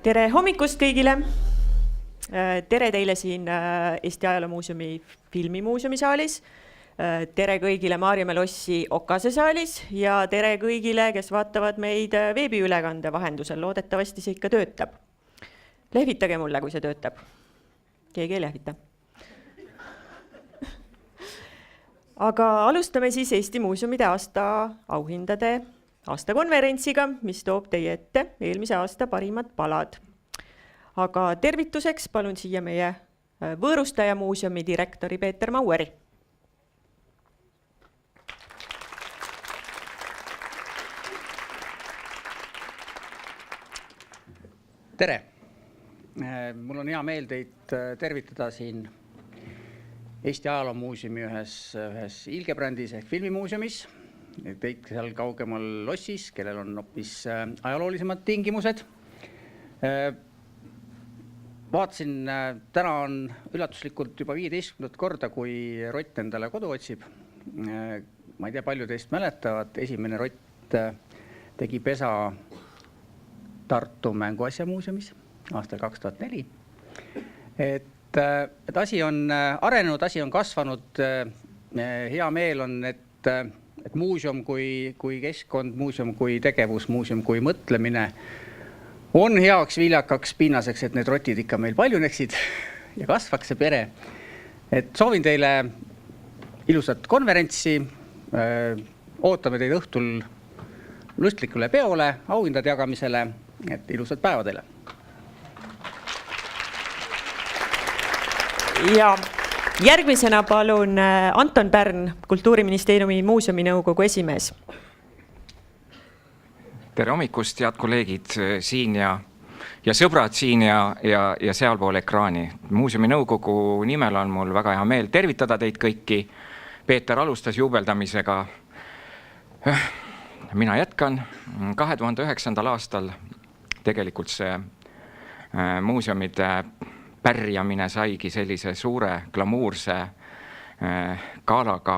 Tere hommikust kõigile! Tere teile siin Eesti Ajaloomuuseumi filmimuuseumi saalis. Tere kõigile Maarjamäe lossi Okase saalis ja tere kõigile, kes vaatavad meid veebiülekande vahendusel. Loodetavasti see ikka töötab. Lehvitage mulle, kui see töötab. Keegi ei lehvita. Aga alustame siis Eesti muuseumide aasta auhindade aastakonverentsiga, mis toob teie ette eelmise aasta parimad palad. Aga tervituseks palun siia meie Võõrustaja muuseumi direktori Peeter Maueri. Tere! Mul on hea meel teid tervitada siin Eesti Ajaloomuuseumi ühes Ilgebrändis ehk filmimuuseumis. Teid seal kaugemal lossis, kellel on hoopis ajaloolisemad tingimused. Vaatasin, täna on üllatuslikult juba 15. korda, kui Rott endale kodu otsib. Ma ei tea, palju teist mäletavad, esimene Rott tegi pesa Tartu mänguasjamuuseumis aastal 2004. Et asi on arenenud, asi on kasvanud. Hea meel on, et muuseum kui keskkond, muuseum kui tegevus, muuseum kui mõtlemine on heaks viljakaks pinnaseks, et need rotid ikka meil paljuneksid ja kasvaks see pere. Et soovin teile ilusat konverentsi. Ootame teid õhtul lustlikule peole, auhindade jagamisele. Et ilusat päeva teile. Ja järgmisena palun Anton Pärn, Kultuuriministeeriumi muuseuminõukogu esimees. Tere hommikust, head kolleegid siin ja sõbrad siin ja sealpool ekraani. Muuseuminõukogu nimel on mul väga hea meel tervitada teid kõiki. Peeter alustas juubeldamisega. Mina jätkan. 2009. aastal tegelikult see muuseumide pärjamine saigi sellise suure glamuurse gaalaga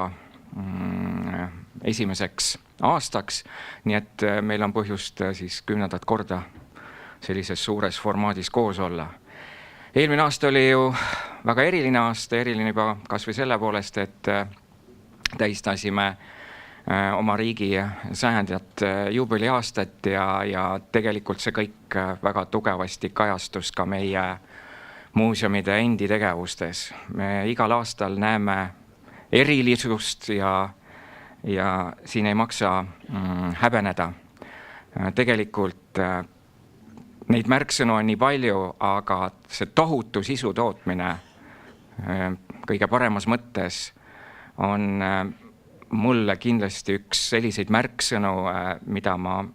esimeseks aastaks, nii et meil on põhjust siis 10. korda sellises suures formaadis koos olla. Eelmine aasta oli ju väga eriline aasta, eriline juba kas või selle poolest, et tähistasime oma riigi 100. juubeliaastat ja tegelikult see kõik väga tugevasti kajastus ka meie muuseumide endi tegevustes. Me igal aastal näeme erilisust ja siin ei maksa häbeneda. Tegelikult neid märksõnu on nii palju, aga see tohutu sisu tootmine kõige paremas mõttes on mulle kindlasti üks selliseid märksõnu, mida ma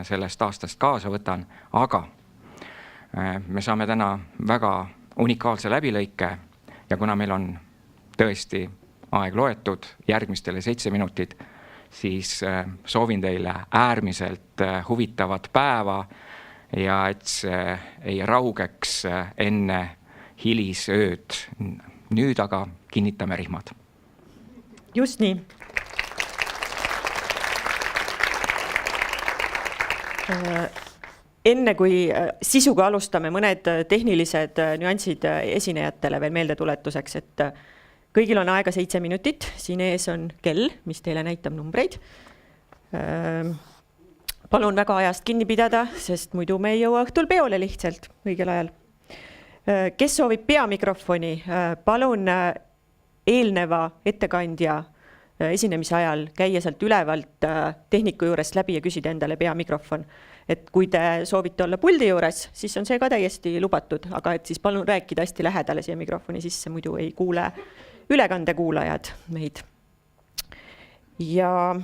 sellest aastast kaasa võtan, aga me saame täna väga unikaalse läbilõike ja kuna meil on tõesti aeg loetud järgmistele 7 minutit, siis soovin teile äärmiselt huvitavat päeva ja et see ei raugeks enne hilisööd. Nüüd aga kinnitame rihmad. Just nii. Enne kui sisuga alustame, mõned tehnilised nüansid esinejatele veel meeldetuletuseks, et kõigil on aega 7 minutit. Siin ees on kell, mis teile näitab numbreid. Palun väga ajast kinni pidada, sest muidu me ei jõua õhtul peole lihtsalt õigel ajal. Kes soovib peamikrofoni, palun eelneva ettekandja esinemise ajal käia sealt ülevalt tehniku juurest läbi ja küsida endale peamikrofon. Et kui te soovite olla puldi juures, siis on see ka täiesti lubatud, aga et siis palun rääkida hästi lähedale siia mikrofoni sisse, muidu ei kuule ülekande kuulajad meid. Ja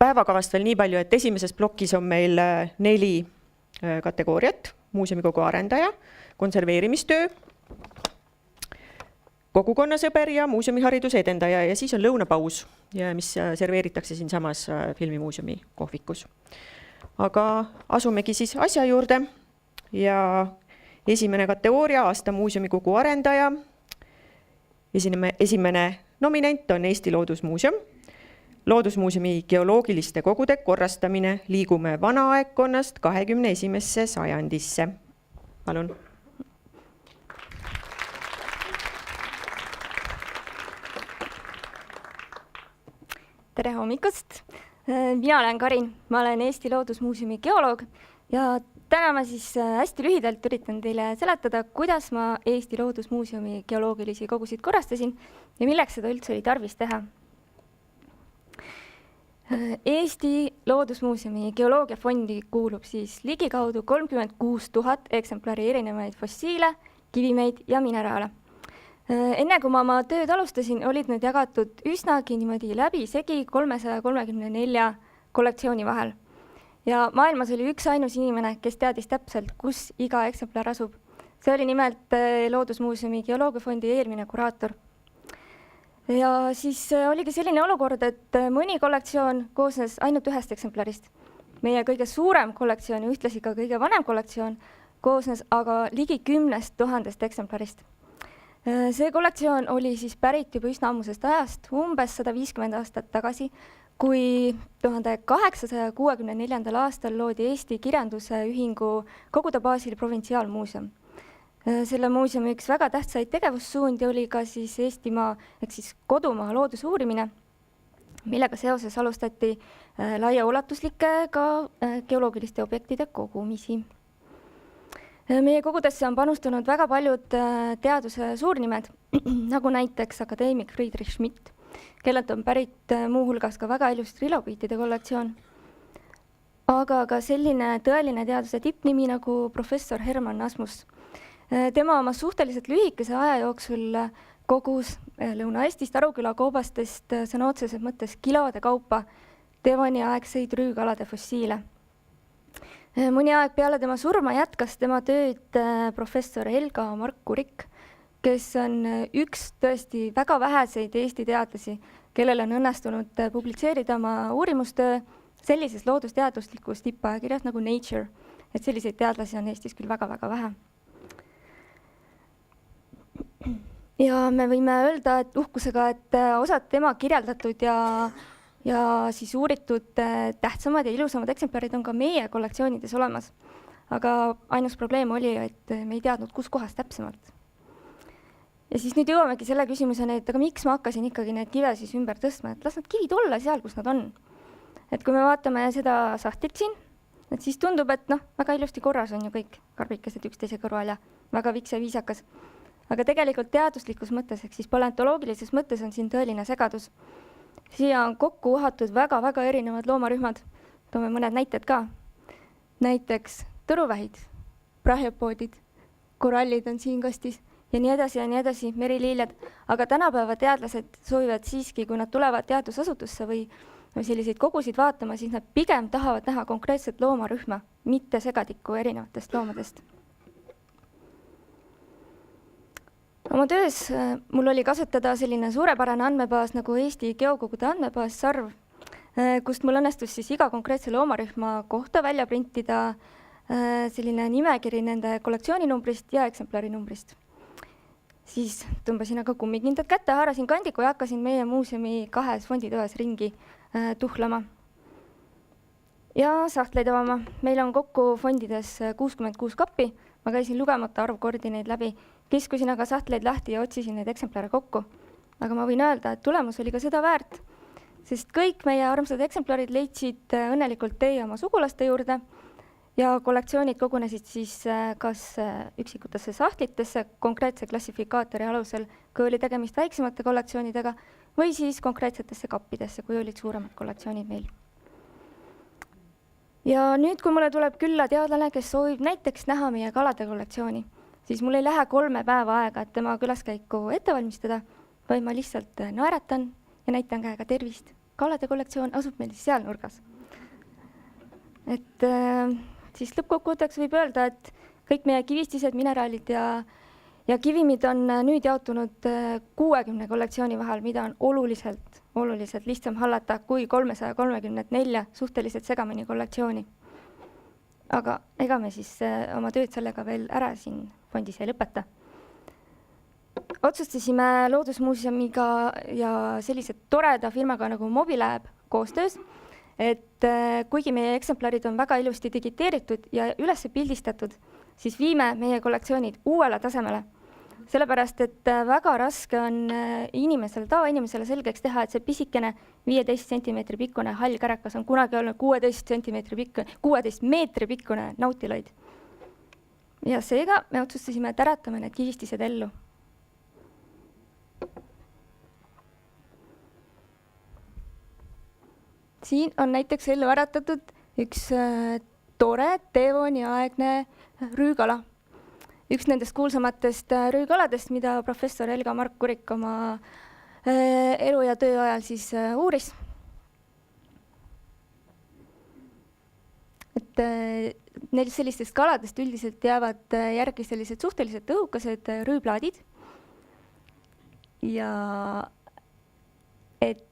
päevakavast veel nii palju, et esimeses plokis on meil 4 kategooriat. Muuseumikogu arendaja, konserveerimistöö, kogukonnasõber ja muuseumihariduse edendaja ja siis on lõunapaus, mis serveeritakse siin samas filmimuuseumi kohvikus. Aga asumegi siis asja juurde ja esimene kategooria aasta muuseumikogu arendaja. Esimene nominent on Eesti Loodusmuuseum. Loodusmuuseumi geoloogiliste kogude korrastamine, liigume vanaaegkonnast 21. sajandisse. Palun. Tere hommikust! Mina olen Karin, ma olen Eesti Loodusmuuseumi geoloog ja täna ma siis hästi lühidalt üritan teile seletada, kuidas ma Eesti Loodusmuuseumi geoloogilisi kogusid korrastasin ja milleks seda üldse oli tarvis teha. Eesti Loodusmuuseumi geoloogiafondi kuulub siis ligikaudu 36 000 eksemplari erinevaid fossiile, kivimeid ja mineraale. Enne kui ma oma tööd alustasin, olid need jagatud üsnagi niimoodi läbisegi 334 kollektsiooni vahel. Ja maailmas oli üks ainus inimene, kes teadis täpselt, kus iga eksemplar asub. See oli nimelt Loodusmuuseumi geoloogiafondi eelmine kuraator. Ja siis oligi selline olukord, et mõni kollektsioon koosnes ainult ühest eksemplarist. Meie kõige suurem kollektsioon ja ühtlasi ka kõige vanem kollektsioon koosnes aga ligi 10 000 eksemplarist. See kollektsioon oli siis pärit juba üsna ammusest ajast, umbes 150 aastat tagasi, kui 1864. aastal loodi Eesti Kirjanduse Ühingu kogude baasil provintsiaalmuuseum. Selle muuseumi üks väga tähtsaid tegevussuundi oli ka siis Eestimaa ehk siis kodumaa loodusuurimine, millega seoses alustati laiaulatuslike ka geoloogiliste objektide kogumisi. Meie kogudesse on panustanud väga paljud teaduse suurnimed, nagu näiteks akadeemik Friedrich Schmidt, kellelt on pärit muuhulgas ka väga ilus trilobiitide kollektsioon. Aga ka selline tõeline teaduse tippnimi nagu professor Hermann Asmus. Tema oma suhteliselt lühikese aja jooksul kogus Lõuna-Eestist Aruküla koobastest sõna otseses mõttes kilode kaupa Devoni-aegseid rüügalade fossiile. Mõni aeg peale tema surma jätkas tema tööd professor Helga Mark-Kurik, kes on üks tõesti väga väheseid Eesti teadlasi, kellel on õnnestunud publitseerida oma uurimustöö sellises loodusteaduslikus tippajakirjas nagu Nature. Et selliseid teadlasi on Eestis küll väga-väga vähe. Ja me võime öelda, et uhkusega, et osad tema kirjeldatud ja siis uuritud tähtsamad ja ilusamad eksemplarid on ka meie kollektsioonides olemas. Aga ainus probleem oli, et me ei teadnud, kus kohas täpsemalt. Ja siis nüüd jõuamegi selle küsimuseni, et aga miks ma hakkasin ikkagi need kive siis ümber tõstma, et las nad kivid olla seal, kus nad on. Et kui me vaatame seda sahtlit siin, et siis tundub, et väga ilusti korras on ju kõik karbikesed üksteise kõrval ja väga viks ja viisakas. Aga tegelikult teaduslikus mõttes, ehk siis paleontoloogilises mõttes on siin tõeline segadus. Siia on kokku uhatud väga-väga erinevad loomarühmad. Toome mõned näited ka. Näiteks tõruvähid, brachiopoodid, korallid on siin kastis ja nii edasi, meriliiljad. Aga tänapäeva teadlased soovivad siiski, kui nad tulevad teadusasutusse või selliseid kogusid vaatama, siis nad pigem tahavad näha konkreetset loomarühma, mitte segadikku erinevatest loomadest. Oma töös mul oli kasutada selline suurepärane andmebaas nagu Eesti geokogude andmebaas Sarv, kust mul õnnestus siis iga konkreetse loomarühma kohta välja printida selline nimekiri nende kollektsiooni-numbrist ja eksemplari numbrist. Siis tõmbasin aga kummikindad kätte, haarasin kandiku ja hakkasin meie muuseumi 2 fonditoes ringi tuhlama. Ja sahtleid avama. Meil on kokku fondides 66 kappi. Ma käisin lugemata arvkordi neid läbi, kiskusin aga sahtleid lahti ja otsisin neid eksemplare kokku. Aga ma võin öelda, et tulemus oli ka seda väärt, sest kõik meie armsad eksemplarid leidsid õnnelikult tee oma sugulaste juurde ja kollektsioonid kogunesid siis kas üksikutesse sahtlitesse konkreetse klassifikaatori alusel, kui oli tegemist väiksemate kollektsioonidega, või siis konkreetsetesse kappidesse, kui olid suuremad kollektsioonid meil. Ja nüüd, kui mulle tuleb külla teadlane, kes soovib näiteks näha meie kalade kollektsiooni, siis mul ei lähe 3 päeva aega, et tema külaskäiku ette valmistada, vaid ma lihtsalt naeratan ja näitan käega tervist. Kalade kollektsioon asub meil siis seal nurgas. Et siis lõppkokkuvõtteks võib öelda, et kõik meie kivistised, mineraalid ja kivimid on nüüd jaotunud 60 kollektsiooni vahel, mida on oluliselt lihtsam hallata kui 334 suhteliselt segamini kollektsiooni. Aga ega me siis oma tööd sellega veel ära siin fondis ei lõpeta. Otsustasime Loodusmuuseumiga ja sellise toreda firmaga nagu Mobilab koostöös, et kuigi meie eksemplarid on väga ilusti digiteeritud ja üles pildistatud, siis viime meie kollektsioonid uuele tasemele. Sellepärast, et väga raske on tavainimesele selgeks teha, et see pisikene 15 centimeetri pikkune hall kärakas on kunagi olnud 16 meetri pikkune nautiloid. Ja seega me otsustasime, et äratame need kivistised ellu. Siin on näiteks ellu äratatud üks tore Devoni-aegne rüügala. Üks nendest kuulsamatest rüügaladest, mida professor Elga-Mark Kurik oma elu ja töö ajal siis uuris. Et neil sellistest kaladest üldiselt jäävad järgi sellised suhteliselt õhukesed rüüplaadid. Ja et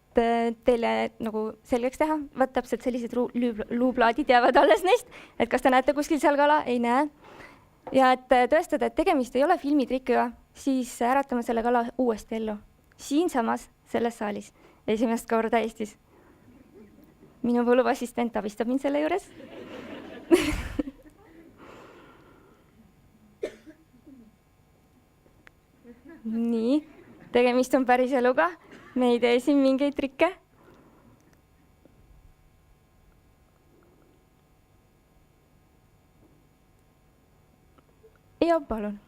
teile nagu selgeks teha, täpselt sellised luuplaadid jäävad alles neist, et kas te näete kuskil seal kala? Ei näe. Ja et tõestada, et tegemist ei ole filmitrikiga, siis äratame selle kala uuesti ellu. Siinsamas selles saalis, esimest korda Eestis. Minu põlluvassistent abistab mind selle juures. Nii, tegemist on päris eluga. Me ei tee siin mingeid trikke. Ja palun.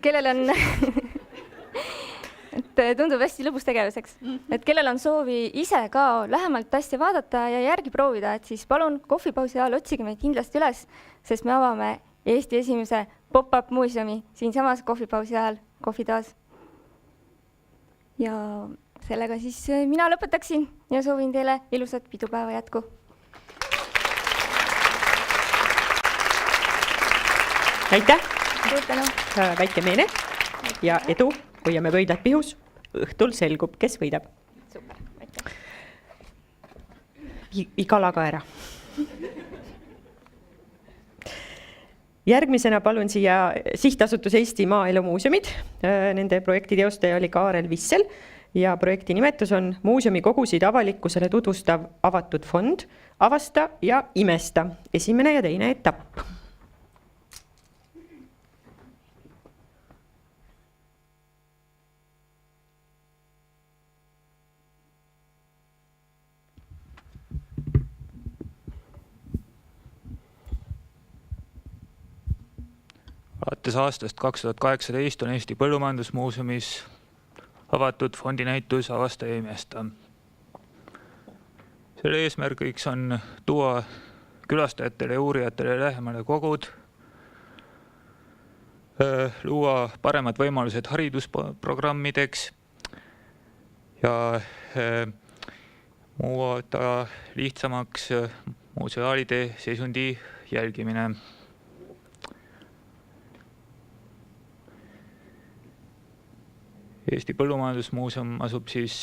Kellel on et tundub hästi lõbus tegevuseks. Et kellel on soovi ise ka lähemalt asja vaadata ja järgi proovida, et siis palun kohvipausi ajal otsige meid kindlasti üles, sest me avame Eesti esimese pop-up muuseumi siinsamas kohvipausi ajal kohvitaas. Ja sellega siis mina lõpetaksin ja soovin teile ilusat pidupäeva jätku. Aitäh! Suur tänu! Väike meene ja edu, hoiame pöidlad pihus. Õhtul selgub, kes võidab. Super, aitäh! Kala ka ära. Järgmisena palun siia Sihtasutus Eesti Maaelumuuseumid. Nende projekti teostaja oli Kaarel Vissel ja projekti nimetus on muuseumi kogusid avalikkusele tutvustav avatud fond Avasta ja imesta. Esimene ja teine etapp. Alates aastast 2018 on Eesti Põllumajandusmuuseumis avatud fondinäitus Avasta ja imesta. Selle eesmärgiks on tuua külastajatele ja uurijatele lähemale kogud, luua paremad võimalused haridusprogrammideks ja muuta lihtsamaks museaalide seisundi jälgimine. Eesti Põllumajandusmuuseum asub siis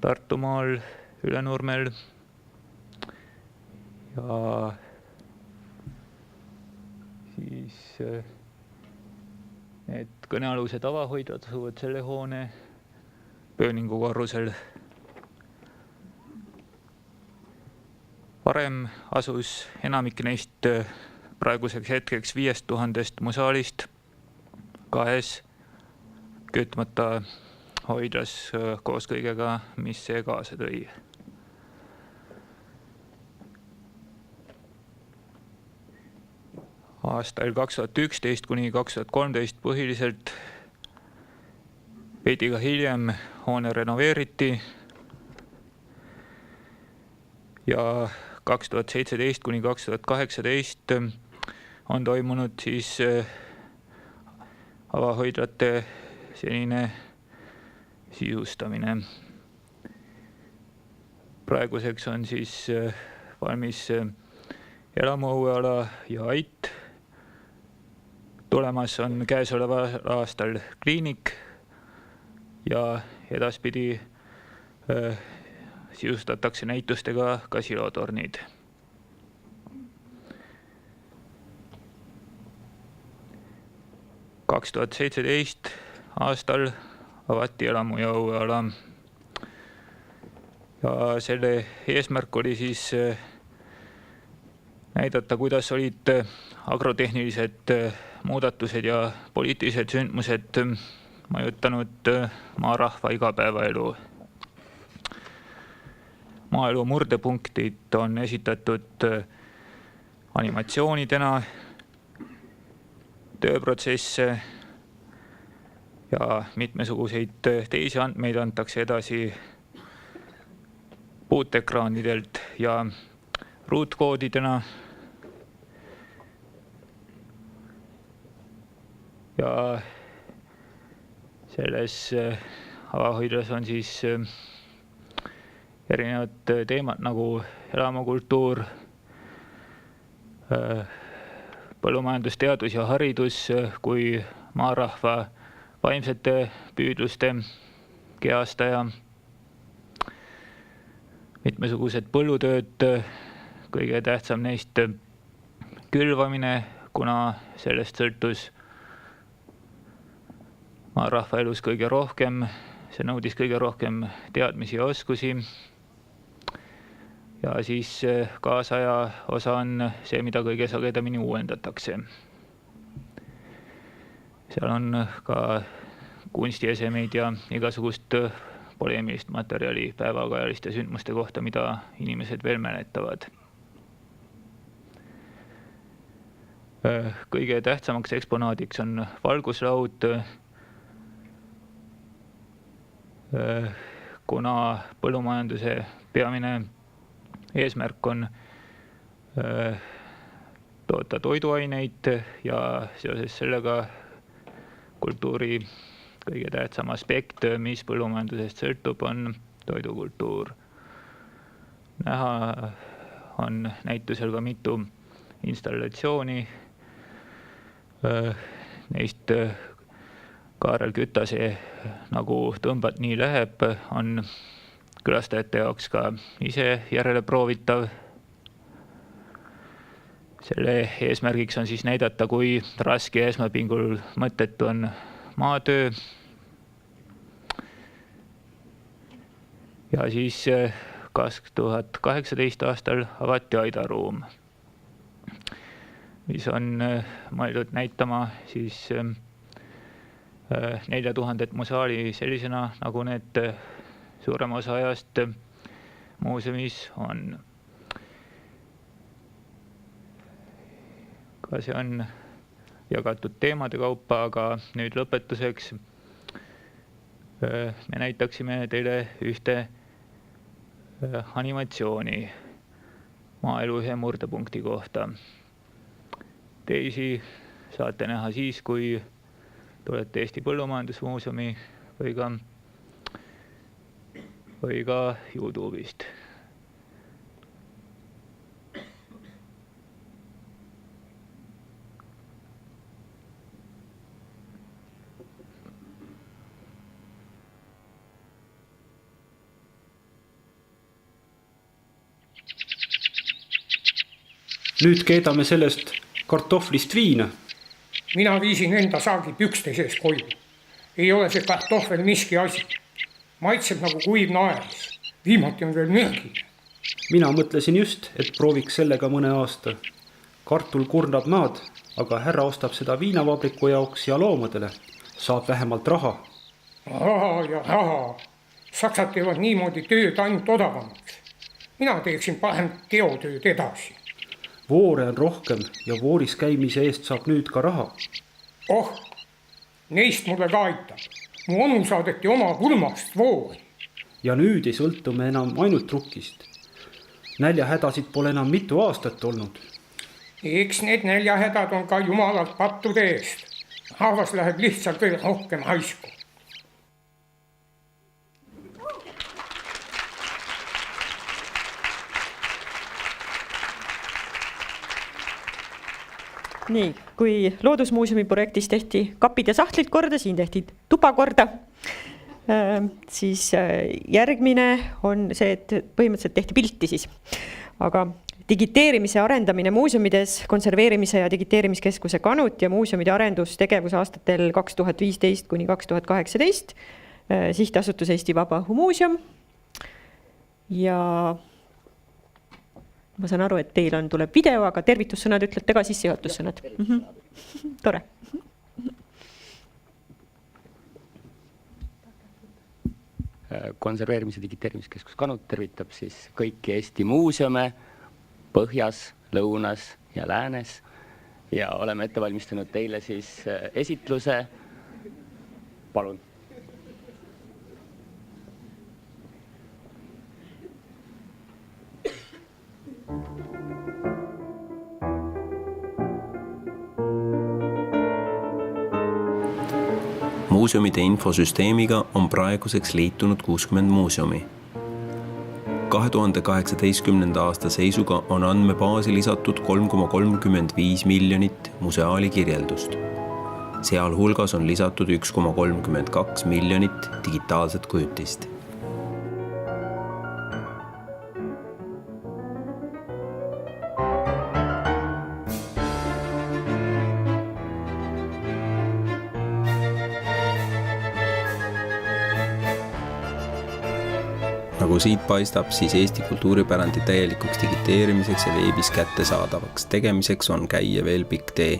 Tartumaal Ülenurmel ja siis need kõnealused avahoidlad asuvad selle hoone Pööningu korrusel. Varem asus enamik neist praeguseks hetkeks 5000 museaalist kahes köötmata hoidlas koos kõigega, mis see kaasa tõi. Aastal 2011 kuni 2013 põhiliselt, veidi ka hiljem hoone renoveeriti ja 2017 kuni 2018 on toimunud siis avahoidlate senine sisustamine. Praeguseks on siis valmis elamuõueala ja ait. Tulemas on käesoleval aastal kliinik ja edaspidi sisustatakse näitustega ka silotornid. – 2017 aastal avati elamu- ja õueala. Ja selle eesmärk oli siis näidata, kuidas olid agrotehnilised muudatused ja poliitilised sündmused mõjutanud maarahva igapäevaelu. Maaelu murdepunktid on esitatud animatsioonidena, tööprotsesse ja mitmesuguseid teisi andmeid antakse edasi puutekraanidelt ja ruutkoodidena. Ja selles avahoidlas on siis erinevad teemad nagu elamukultuur, põllumajandusteadus ja haridus kui maarahva vaimsete püüdluste kehastaja, mitmesugused põllutööd, kõige tähtsam neist külvamine, kuna sellest sõltus maarahva elus kõige rohkem, see nõudis kõige rohkem teadmisi ja oskusi. Ja siis kaasaja osa on see, mida kõige sagedamini uuendatakse. Seal on ka kunstiesemeid ja igasugust poleemilist materjali päevakajaliste sündmuste kohta, mida inimesed veel mäletavad. Kõige tähtsamaks eksponaadiks on valguslaud, kuna põllumajanduse peamine eesmärk on toota toiduaineid ja seoses sellega kultuuri kõige tähtsam aspekt, mis põllumajandusest sõltub, on toidukultuur. Näha on näitusel ka mitu installatsiooni. Neist Kaarel Kütase Nagu tõmbad, nii läheb on külastajate jaoks ka ise järele proovitav. Selle eesmärgiks on siis näidata, kui raske ja esmapingul mõttetu on maatöö. Ja siis 2018 aastal avati aidaruum, mis on mõeldud näitama siis 4000 musaali sellisena, nagu need suurema osa ajast muuseumis on. Ka see on jagatud teemade kaupa, aga nüüd lõpetuseks me näitaksime teile ühte animatsiooni maaelu ühe murdepunkti kohta. Teisi saate näha siis, kui tulete Eesti Põllumajandusmuuseumi või ka YouTube'ist. Nüüd keedame sellest kartohvlist viina. Mina viisin enda saagi pükste sees koju. Ei ole see kartohvel miski asi. Maitseb nagu kuiv naeris. Viimati on veel mürgine. Mina mõtlesin just, et prooviks sellega mõne aasta. Kartul kurnab maad, aga härra ostab seda viinavabriku jaoks ja loomadele. Saab vähemalt raha. Raha ja raha. Saksad teevad niimoodi tööd ainult odavamaks. Mina teeksin parem teotööd edasi. Voore on rohkem ja vooris käimise eest saab nüüd ka raha. Oh, neist mulle ka aitab. Mu onu saadeti oma pulmast voori. Ja nüüd ei sõltu me enam ainult trukist. Näljahädasid pole enam mitu aastat olnud. Eks need näljahädad on ka jumalalt pattude eest. Rahvas läheb lihtsalt veel rohkem haisku. Nii, kui Loodusmuuseumi projektis tehti kapid ja sahtlid korda, siin tehti tuba korda. Siis järgmine on see, et põhimõtteliselt tehti pilti siis. Aga digiteerimise arendamine muuseumides, konserveerimise ja digiteerimiskeskuse Kanut ja muuseumide arendustegevus aastatel 2015 kuni 2018, sihtasutus Eesti Vabaõhumuuseum. Ja ma saan aru, et teil tuleb video, aga tervitussõnad ütlete ka sissejuhatussõnad. Tore. Konserveerimise digiteerimiskeskus Kanut tervitab siis kõiki Eesti muuseume põhjas, lõunas ja läänes ja oleme ette valmistanud teile siis esitluse. Palun. Muuseumide infosüsteemiga on praeguseks liitunud 60 muuseumi. 2018. aasta seisuga on andmebaasi lisatud 3,35 miljonit museaali kirjeldust. Sealhulgas on lisatud 1,32 miljonit digitaalset kujutist. Nagu siit paistab, siis Eesti kultuuripärandi täielikuks digiteerimiseks ja veebis kättesaadavaks tegemiseks on käia veel pikk tee.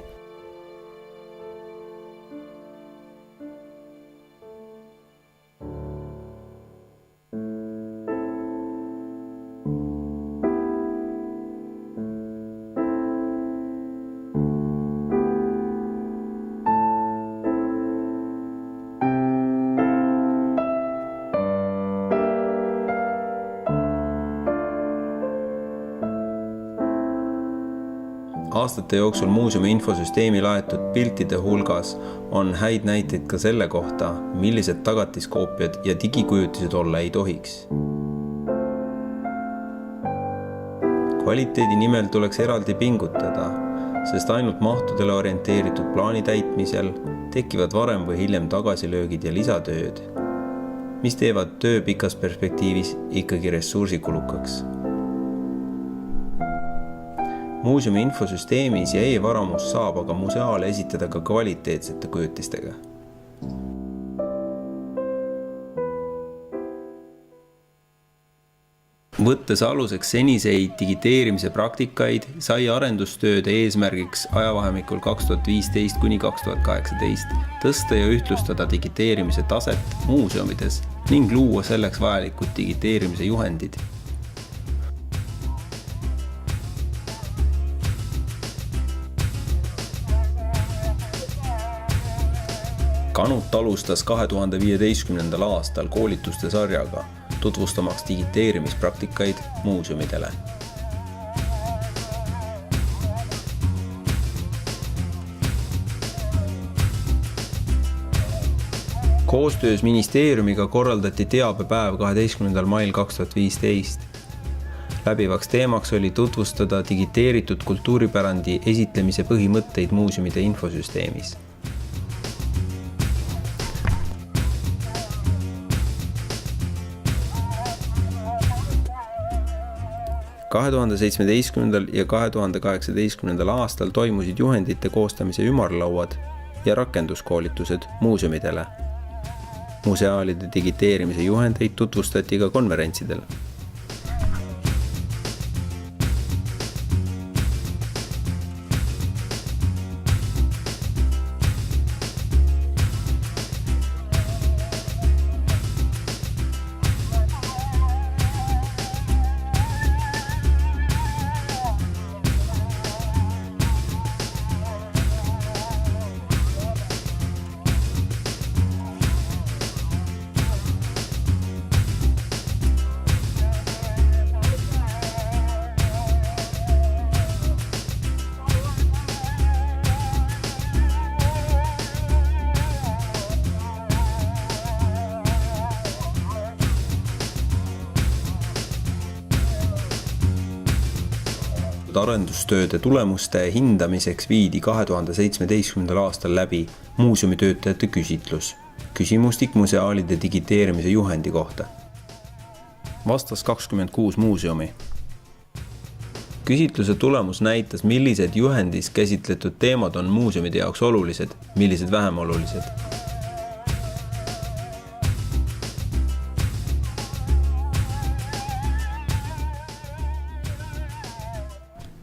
Aastate jooksul muuseumi infosüsteemi laetud piltide hulgas on häid näiteid ka selle kohta, millised tagatiskoopiad ja digikujutised olla ei tohiks. Kvaliteedi nimel tuleks eraldi pingutada, sest ainult mahtudele orienteeritud plaani täitmisel tekivad varem või hiljem tagasilöögid ja lisatööd, mis teevad töö pikas perspektiivis ikkagi ressursikulukaks. Muuseumi infosüsteemis ja e-varamus saab aga museaale esitada ka kvaliteetsete kujutistega. Võttes aluseks seniseid digiteerimise praktikaid, sai arendustööde eesmärgiks ajavahemikul 2015 kuni 2018 tõsta ja ühtlustada digiteerimise taset muuseumides ning luua selleks vajalikud digiteerimise juhendid. Kanut alustas 2015. aastal koolituste sarjaga, tutvustamaks digiteerimispraktikaid muuseumidele. Koostöös ministeeriumiga korraldati teabepäev 12. mail 2015. Läbivaks teemaks oli tutvustada digiteeritud kultuuripärandi esitlemise põhimõtteid muuseumide infosüsteemis. 2017. ja 2018. aastal toimusid juhendite koostamise ümarlauad ja rakenduskoolitused muuseumidele. Museaalide digiteerimise juhendeid tutvustati ka konverentsidel. Arendustööde tulemuste hindamiseks viidi 2017. aastal läbi muuseumitöötajate küsitlus. küsimustik museaalide digiteerimise juhendi kohta. Vastas 26 muuseumi. Küsitluse tulemus näitas, millised juhendis käsitletud teemad on muuseumide jaoks olulised, millised vähem olulised.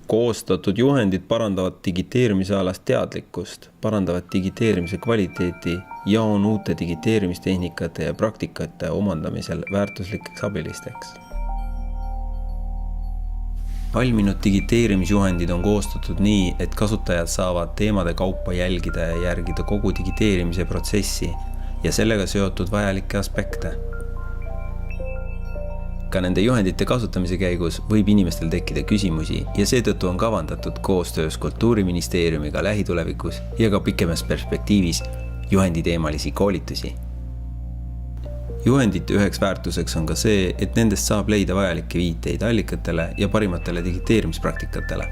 Koostatud juhendid parandavad digiteerimise alast teadlikkust, parandavad digiteerimise kvaliteeti ja on uute digiteerimistehnikate ja praktikate omandamisel väärtuslikeks abilisteks. Valminud digiteerimisjuhendid on koostatud nii, et kasutajad saavad teemade kaupa jälgida ja järgida kogu digiteerimise protsessi ja sellega seotud vajalikke aspekte. Ka nende juhendite kasutamise käigus võib inimestel tekkida küsimusi ja seetõttu on kavandatud koostöös Kultuuriministeeriumiga lähitulevikus ja ka pikemas perspektiivis juhenditeemalisi koolitusi. Juhendite üheks väärtuseks on ka see, et nendest saab leida vajalikke viiteid allikatele ja parimatele digiteerimispraktikatele.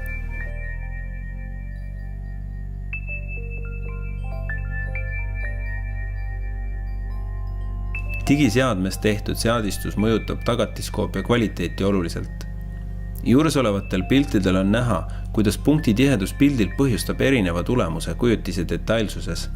Digiseadmes tehtud seadistus mõjutab tagatiskoopia kvaliteeti oluliselt. Juuresolevatel piltidel on näha, kuidas punkti tihedus pildil põhjustab erineva tulemuse kujutise detailsuses.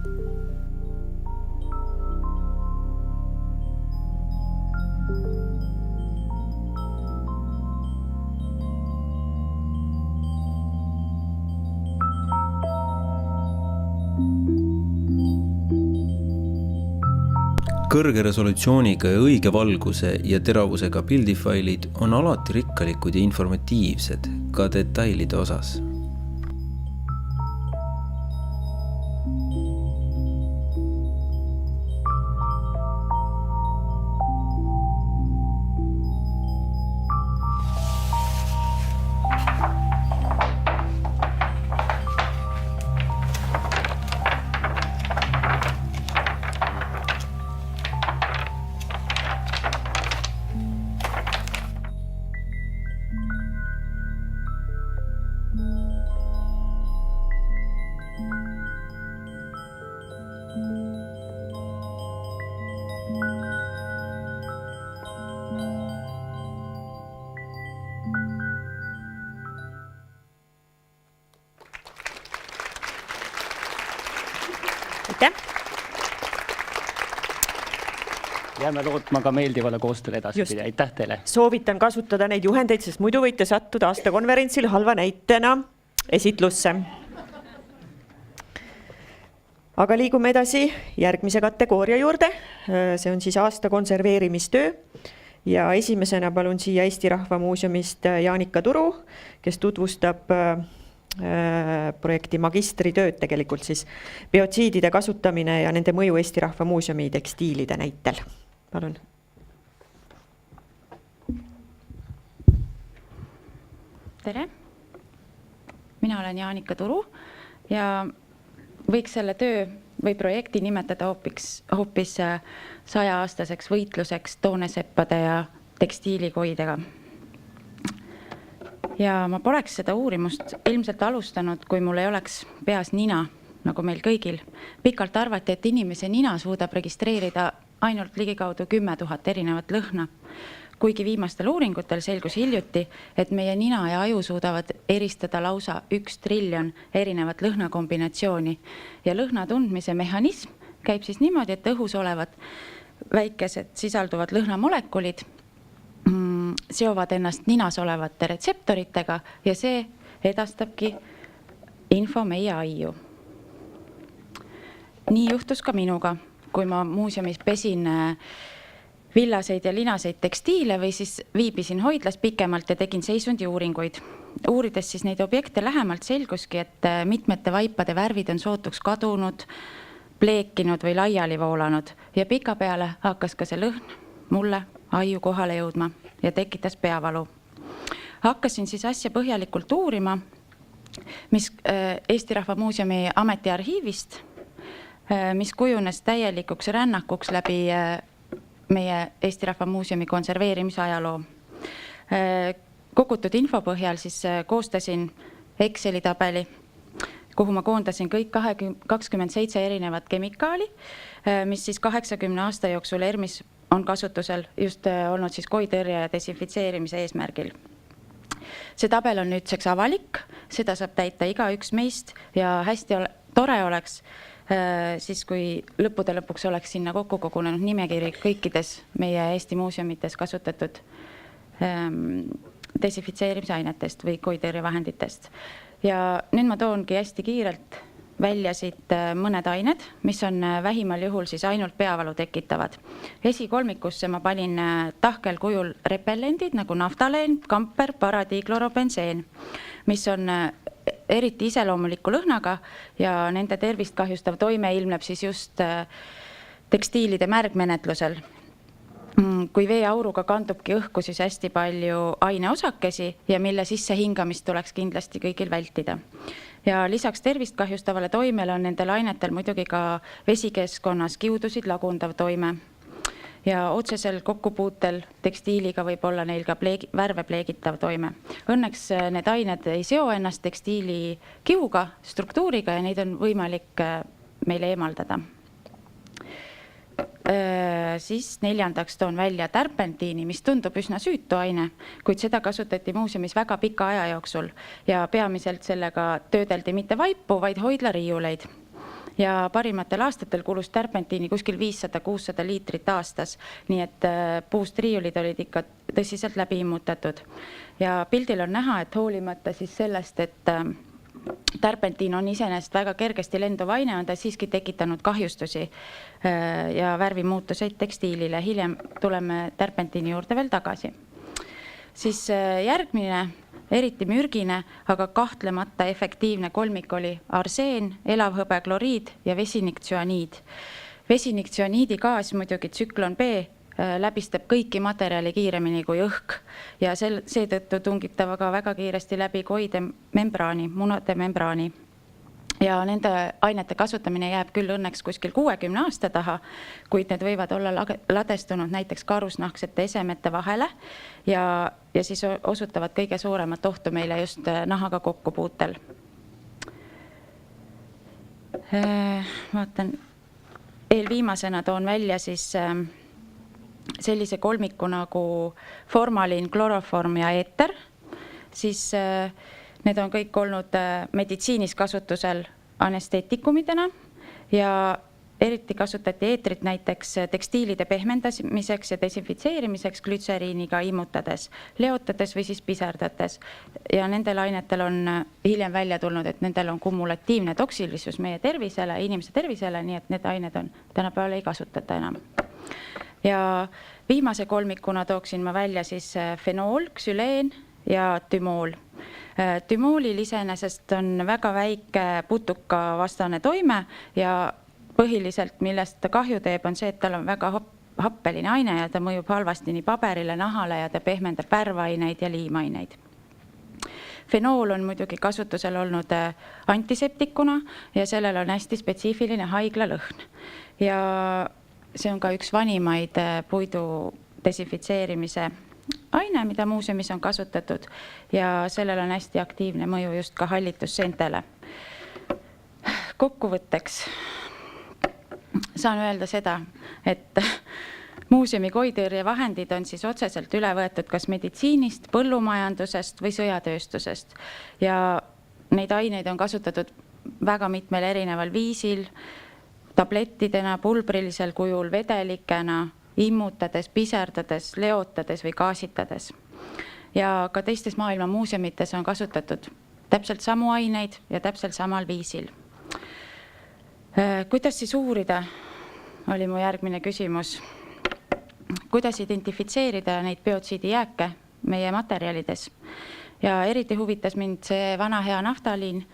Kõrge resolutsiooniga ja õige valguse ja teravusega pildifailid on alati rikkalikud ja informatiivsed ka detailide osas. Aitäh! Jääme lootma ka meeldivale koostööle edaspidi. Aitäh teile! Soovitan kasutada neid juhendeid, sest muidu võite sattuda aastakonverentsil halva näitena esitlusse. Aga liigume edasi järgmise kategooria juurde. See on siis aasta konserveerimistöö. Ja esimesena palun siia Eesti Rahva Muuseumist Jaanika Turu, kes tutvustab projekti magistritööd tegelikult siis biotsiidide kasutamine ja nende mõju Eesti Rahva Muuseumi tekstiilide näitel. Palun. Tere! Mina olen Jaanika Turu ja võiks selle töö või projekti nimetada hoopis 100-aastaseks võitluseks tooneseppade ja tekstiilikoidega. Ja ma poleks seda uurimust ilmselt alustanud, kui mul ei oleks peas nina, nagu meil kõigil. Pikalt arvati, et inimese nina suudab registreerida ainult ligikaudu 10 000 erinevat lõhna. Kuigi viimastel uuringutel selgus hiljuti, et meie nina ja aju suudavad eristada lausa 1 triljon erinevat lõhnakombinatsiooni. Ja lõhna tundmise mehhanism käib siis niimoodi, et õhus olevad väikesed sisalduvad lõhnamolekulid seovad ennast ninas olevate retseptoritega ja see edastabki info meie aiu. Nii juhtus ka minuga, kui ma muuseumis pesin villaseid ja linaseid tekstiile või siis viibisin hoidlas pikemalt ja tegin seisundi uuringuid. Uurides siis neid objekte lähemalt selguski, et mitmete vaipade värvid on sootuks kadunud, pleekinud või laiali voolanud ja pikapeale hakkas ka see lõhn mulle aiu kohale jõudma ja tekitas peavalu. Hakkasin siis asja põhjalikult uurima, mis Eesti Rahva Muuseumi ametiarhiivist, mis kujunes täielikuks rännakuks läbi meie Eesti Rahva Muuseumi konserveerimise ajaloo. Kogutud info põhjal siis koostasin Exceli tabeli, kuhu ma koondasin kõik 27 erinevat kemikaali, mis siis 80 aasta jooksul ERMis on kasutusel just olnud siis koitõrje ja desinfitseerimise eesmärgil. See tabel on nüüdseks avalik, seda saab täita igaüks meist ja hästi tore oleks, siis kui lõppude lõpuks oleks sinna kokku kogunenud nimekiri kõikides meie Eesti muuseumites kasutatud desinfitseerimise ainetest või koitõrjevahenditest. Ja nüüd ma toongi hästi kiirelt välja siit mõned ained, mis on vähimal juhul siis ainult peavalu tekitavad. Esikolmikusse ma panin tahkel kujul repellendid nagu naftaleen, kamper, paradiiklorobentseen, mis on eriti iseloomuliku lõhnaga ja nende tervist kahjustav toime ilmneb siis just tekstiilide märgmenetlusel. Kui veeauruga kandubki õhku siis hästi palju aineosakesi ja mille sisse hingamist tuleks kindlasti kõigil vältida. Ja lisaks tervist kahjustavale toimele on nendel ainetel muidugi ka vesikeskkonnas kiudusid lagundav toime. Ja otsesel kokkupuutel tekstiiliga võib olla neil ka värve pleegitav toime. Õnneks need ained ei seo ennast tekstiili kihuga, struktuuriga ja neid on võimalik meile eemaldada. Siis neljandaks toon välja tärpentiini, mis tundub üsna süütu aine, kuid seda kasutati muuseumis väga pika aja jooksul ja peamiselt sellega töödeldi mitte vaipu, vaid hoidlariiuleid. Ja parimatel aastatel kulus tärpentiini kuskil 500-600 liitrit aastas, nii et puust riiulid olid ikka tõsiselt läbi immutatud. Ja pildil on näha, et hoolimata siis sellest, et tärpentiin on iseenesest väga kergesti lenduv aine, on ta siiski tekitanud kahjustusi ja värvimuutuseid tekstiilile. Hiljem tuleme tärpentiini juurde veel tagasi. Siis järgmine, eriti mürgine, aga kahtlemata efektiivne kolmik oli arseen, elavhõbekloriid ja vesiniktsioaniid. Vesiniktsioaniidi gaas muidugi tsüklon B läbistab kõiki materjali kiiremini kui õhk ja seetõttu tungib ta väga kiiresti läbi koide membraani, munade membraani. Ja nende ainete kasutamine jääb küll õnneks kuskil 60 aasta taha, kuid need võivad olla ladestunud näiteks karusnahksete esemete vahele ja siis osutavad kõige suuremat ohtu meile just nahaga kokkupuutel. Vaatan, eelviimasena toon välja siis sellise kolmiku nagu formalin, kloroform ja eeter, siis need on kõik olnud meditsiinis kasutusel anesteetikumidena ja eriti kasutati eetrit näiteks tekstiilide pehmendamiseks ja desinfitseerimiseks glütseriiniga immutades, leotades või siis piserdades. Ja nendel ainetel on hiljem välja tulnud, et nendel on kumulatiivne toksilisus meie tervisele, inimese tervisele, nii et need ained on tänapäeval ei kasutata enam. Ja viimase kolmikuna tooksin ma välja siis fenool, ksüleen ja tümool. Tümoolil iseenesest on väga väike putuka vastane toime ja põhiliselt, millest ta kahju teeb, on see, et tal on väga happeline aine ja ta mõjub halvasti nii paberile, nahale ja ta pehmendab värvaineid ja liimaineid. Fenool on muidugi kasutusel olnud antiseptikuna ja sellel on hästi spetsiifiline haiglalõhn. Ja see on ka üks vanimaid puidu desinfitseerimise aine, mida muuseumis on kasutatud ja sellel on hästi aktiivne mõju just ka hallitusseentele. Kokkuvõtteks saan öelda seda, et muuseumi koitõrjevahendid on siis otseselt üle võetud kas meditsiinist, põllumajandusest või sõjatööstusest ja neid aineid on kasutatud väga mitmel erineval viisil, tablettidena, pulbrilisel kujul, vedelikena, immutades, piserdades, leotades või gaasitades. Ja ka teistes maailma muuseumites on kasutatud täpselt samu aineid ja täpselt samal viisil. Kuidas siis uurida, oli mu järgmine küsimus. Kuidas identifitseerida neid biotsiidijääke meie materjalides? Ja eriti huvitas mind see vana hea naftaliin,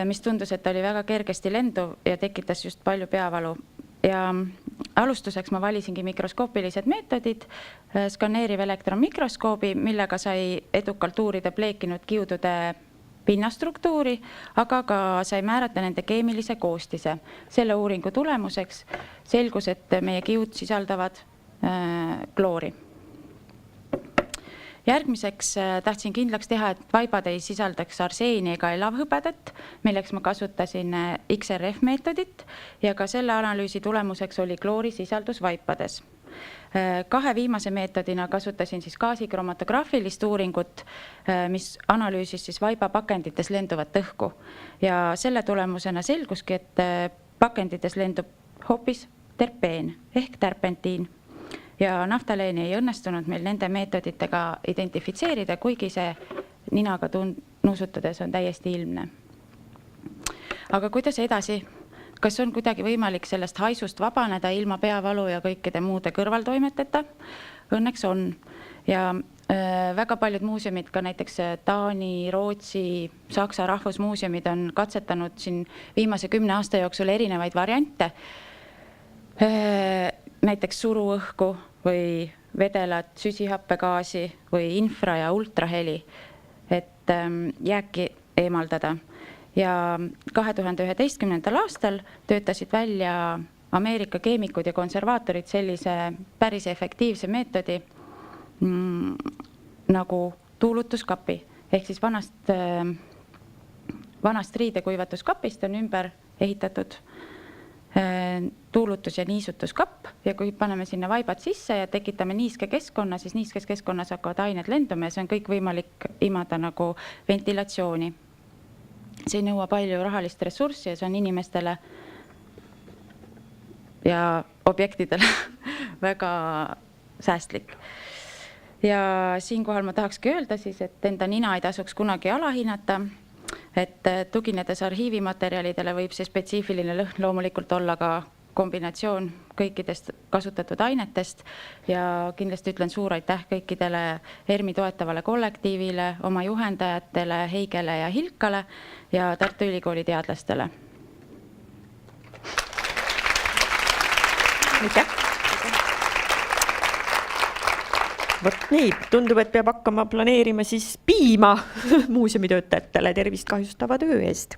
mis tundus, et oli väga kergesti lenduv ja tekitas just palju peavalu. Ja alustuseks ma valisingi mikroskoopilised meetodid, skaneeriv elektronmikroskoobi, millega sai edukalt uurida pleekinud kiudude pinnastruktuuri, aga ka sai määrata nende keemilise koostise. Selle uuringu tulemuseks selgus, et meie kiud sisaldavad kloori. Järgmiseks tahtsin kindlaks teha, et vaibad ei sisaldaks arseeni ega elavhõbedat, milleks ma kasutasin XRF meetodit ja ka selle analüüsi tulemuseks oli kloori sisaldus vaipades. 2 viimase meetodina kasutasin siis gaasikromatograafilist uuringut, mis analüüsis siis vaiba pakendites lenduvat õhku ja selle tulemusena selguski, et pakendites lendub hoopis terpeen ehk terpentiin. Ja naftaleeni ei õnnestunud meil nende meetoditega identifitseerida, kuigi see ninaga nuusutades on täiesti ilmne. Aga kuidas edasi? Kas on kuidagi võimalik sellest haisust vabaneda ilma peavalu ja kõikide muude kõrvaltoimeteta? Õnneks on. Ja väga paljud muuseumid, ka näiteks Taani, Rootsi, Saksa rahvusmuuseumid on katsetanud siin viimase 10 aasta jooksul erinevaid variante. Näiteks suruõhku või vedelat, süsihappegaasi või infra- ja ultraheli, et jääki eemaldada. Ja 2011. aastal töötasid välja Ameerika keemikud ja konservaatorid sellise päris efektiivse meetodi nagu tuulutuskapi. Ehk siis vanast riidekuivatuskapist on ümber ehitatud tuulutus- ja niisutuskapp ja kui paneme sinna vaibad sisse ja tekitame niiske keskkonna, siis niiskes keskkonnas hakkavad ained lenduma ja see on kõik võimalik imada nagu ventilatsiooni. See ei nõua palju rahalist ressurssi ja see on inimestele ja objektidele väga säästlik. Ja siinkohal ma tahakski öelda siis, et enda nina ei tasuks kunagi alahinnata, et tuginedes arhiivimaterjalidele võib see spetsiifiline lõhn loomulikult olla ka kombinatsioon kõikidest kasutatud ainetest ja kindlasti ütlen suur aitäh kõikidele ERMi toetavale kollektiivile, oma juhendajatele Heigele ja Hilkale ja Tartu Ülikooli teadlastele. Aitäh! Vot nii, tundub, et peab hakkama planeerima siis piima muuseumitöötajatele tervist kahjustava töö eest.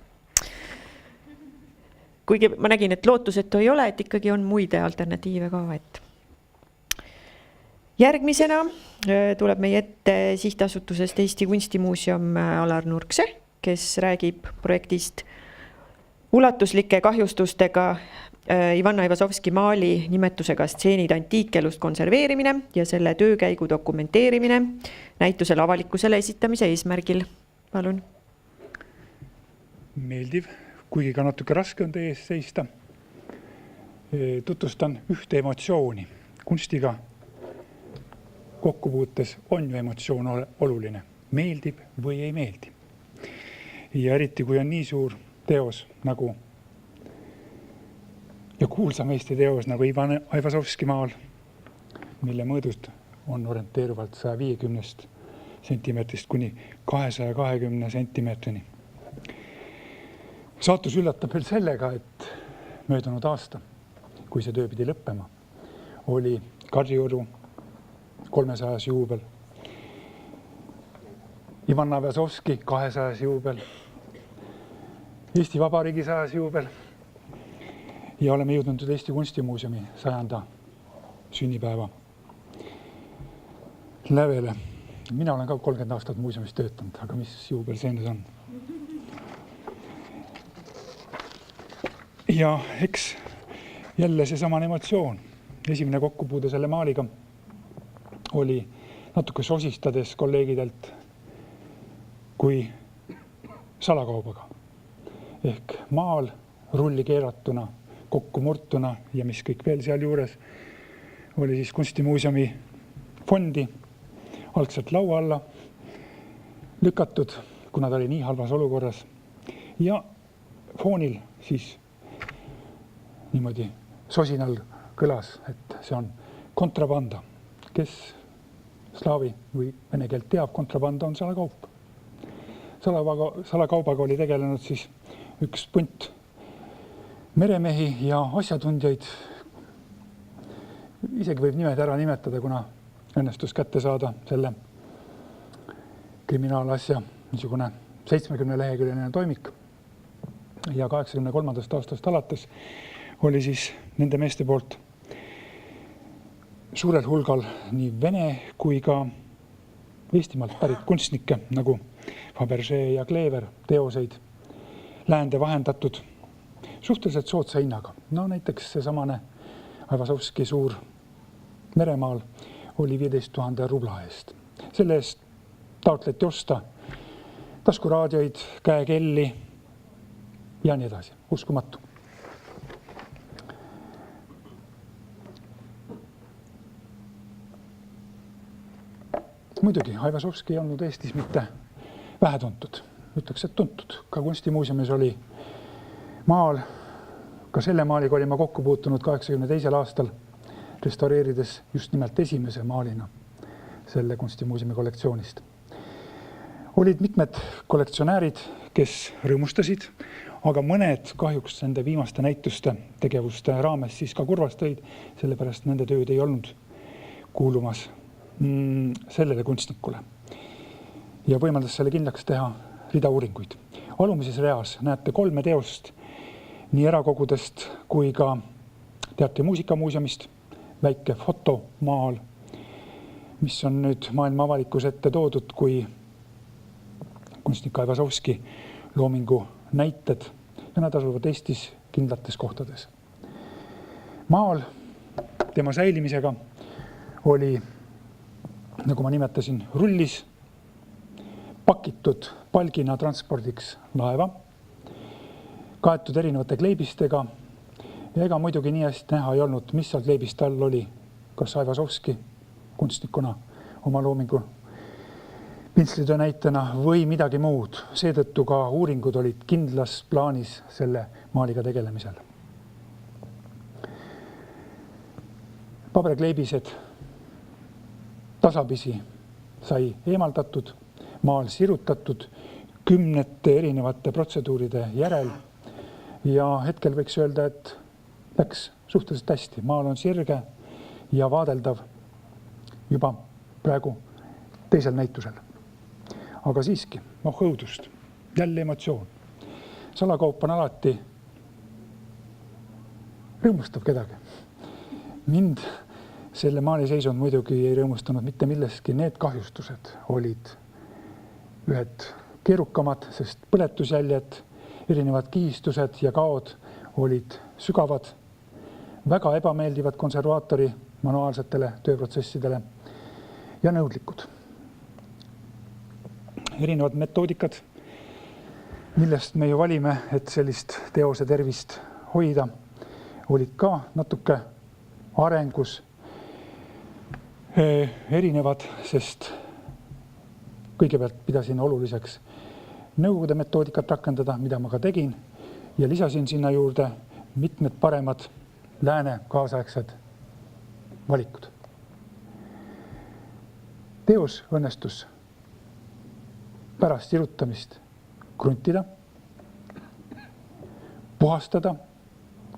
Kuigi ma nägin, et lootusetu ei ole, et ikkagi on muid alternatiive ka. Järgmisena tuleb meie ette sihtasutusest Eesti Kunstimuuseum Alar Nurkse, kes räägib projektist ulatuslike kahjustustega Ivanna Aivazovski maali nimetusega Stseenid antiikelust konserveerimine ja selle töökäigu dokumenteerimine näitusel avalikkusele esitamise eesmärgil. Palun. Meeldiv, kuigi ka natuke raske on teie ees seista. Tutvustan ühte emotsiooni. Kunstiga kokkupuutes on ju emotsioon oluline. Meeldib või ei meeldi. Ja eriti kui on nii suur teos nagu ja kuulsa meeste teos nagu Ivanna Aivazovski maal, mille mõõdud on orienteeruvalt 150 sentimeetrist kuni 220 sentimeetrini. Saatus üllatab veel sellega, et möödunud aasta, kui see töö pidi lõppema, oli Kadrioru 300. juubel, Ivanna Aivazovski 200. juubel, Eesti Vabariigi 100. juubel ja oleme jõudnud Eesti Kunstimuuseumi 100. sünnipäeva lävele. Mina olen ka 30 aastat muuseumis töötanud, aga mis juubel see nüüd on? Ja eks jälle seesamane emotsioon. Esimene kokkupuude selle maaliga oli natuke sosistades kolleegidelt kui salakaubaga. Ehk maal rulli keeratuna, kokku murtuna ja mis kõik veel seal juures oli siis Kunstimuuseumi fondi algselt laua alla lükatud, kuna ta oli nii halvas olukorras. Ja foonil siis niimoodi sosinal kõlas, et see on kontrabanda. Kes slaavi või vene keelt teab, kontrabanda on salakaup. Salakaubaga oli tegelenud siis üks punt meremehi ja asjatundjaid. Isegi võib nimed ära nimetada, kuna õnnestus kätte saada selle kriminaalasja niisugune 70-leheküljeline toimik. Ja 83. aastast alates oli siis nende meeste poolt suurel hulgal nii vene kui ka Eestimaalt pärit kunstnikke nagu Fabergé ja Kleever teoseid läände vahendatud suhteliselt soodsa hinnaga. No näiteks seesamane Aivazovski Suur Meremaal oli 15 000 rubla eest. Selle eest taotleti osta taskuraadioid, käekelli ja nii edasi. Uskumatu. Muidugi, Aivazovski ei olnud Eestis mitte vähetuntud. Ütleks, et tuntud. Ka kunstimuuseumis oli maal, ka selle maaliga olin ma kokku puutunud 82. aastal, restaureerides just nimelt esimese maalina selle kunstimuuseumi kollektsioonist. Olid mitmed kollektsionäärid, kes rõõmustasid, aga mõned kahjuks nende viimaste näituste tegevuste raames siis ka kurvastaid, sellepärast nende tööd ei olnud kuulumas sellele kunstnikule. Ja võimaldas selle kindlaks teha rida uuringuid. Alumises reas näete 3 teost nii erakogudest kui ka Teatri- ja muusikamuuseumist, väike fotomaal, mis on nüüd maailma avalikkuse ette toodud kui kunstnik Aivazovski loomingu näited ja nad asuvad Eestis kindlates kohtades. Maal tema säilimisega oli, nagu ma nimetasin, rullis pakitud palgina transpordiks laeva, kaetud erinevate kleibistega ja ega muidugi nii hästi näha ei olnud, mis seal kleibiste all oli, kas Aivazovski kunstnikuna oma loomingu pintslitöö näitena või midagi muud. Seetõttu ka uuringud olid kindlas plaanis selle maaliga tegelemisel. Paberkleibised tasapisi sai eemaldatud, maal sirutatud 10 erinevate protseduuride järel ja hetkel võiks öelda, et läks suhteliselt hästi. Maal on sirge ja vaadeldav juba praegu teisel näitusel. Aga siiski, õudust, jälle emotsioon. Salakaup on alati rõõmustav kedagi. Mind selle maali seisund muidugi ei rõõmustanud mitte millestki. Need kahjustused olid ühed keerukamad, sest põletusjäljed, erinevad kihistused ja kaod olid sügavad, väga ebameeldivad konservaatori manuaalsetele tööprotsessidele ja nõudlikud. Erinevad metoodikad, millest me ju valime, et sellist teose tervist hoida, olid ka natuke arengus erinevad, sest kõigepealt pidasin oluliseks Nõukogude metoodikat rakendada, mida ma ka tegin, ja lisasin sinna juurde mitmed paremad lääne kaasaegsed valikud. Teos õnnestus pärast sirutamist kruntida, puhastada,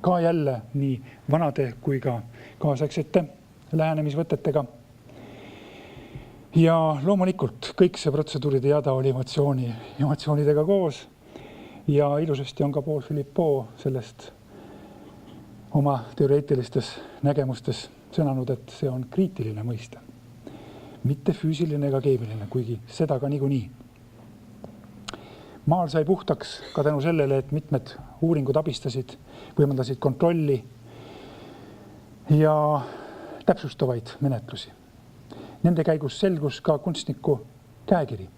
ka jälle nii vanade kui ka kaasaegsete lähenemisvõtetega. Ja loomulikult kõik see protseduuride jada oli emotsioonidega koos ja ilusasti on ka Paul Philippot sellest oma teoreetilistes nägemustes sõnanud, et see on kriitiline mõiste. Mitte füüsiline ega keemiline, kuigi seda ka niikuinii. Maal sai puhtaks ka tänu sellele, et mitmed uuringud abistasid, võimaldasid kontrolli ja täpsustavaid menetlusi. Nende käigus selgus ka kunstniku käekiri.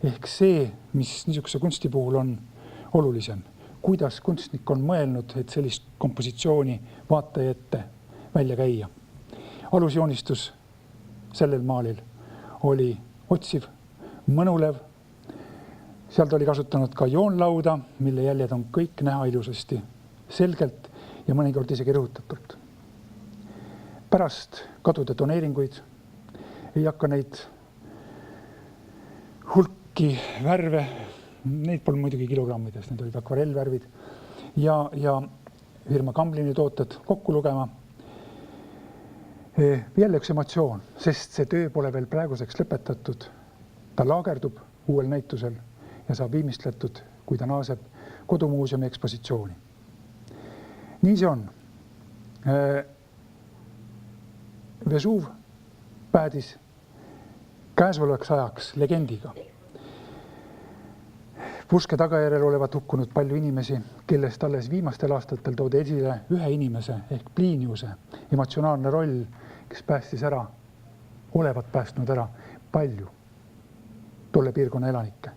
Ehk see, mis niisuguse kunsti puhul on olulisem, kuidas kunstnik on mõelnud, et sellist kompositsiooni vaataja ette välja käia. Alusjoonistus sellel maalil oli otsiv, mõnulev. Sealt oli kasutanud ka joonlauda, mille jäljed on kõik näha ilusasti, selgelt ja mõnikord isegi rõhutatult. Pärast kadude toneeringuid ei hakka neid hulki värve, neid polnud muidugi kilogrammides, need olid akvarellvärvid ja firma Kamblini tooted kokku lugema. Jälle üks emotsioon, sest see töö pole veel praeguseks lõpetatud. Ta laagerdub uuel näitusel ja saab viimistletud, kui ta naaseb kodumuuseumi ekspositsiooni. Nii see on. Vesuv päädis käesolevaks ajaks legendiga. Purske tagajärjel olevat hukkunud palju inimesi, kellest alles viimastel aastatel toodi esile ühe inimese ehk Pliniuse emotsionaalne roll, kes päästis ära, olevat päästnud ära palju tolle piirkonna elanikke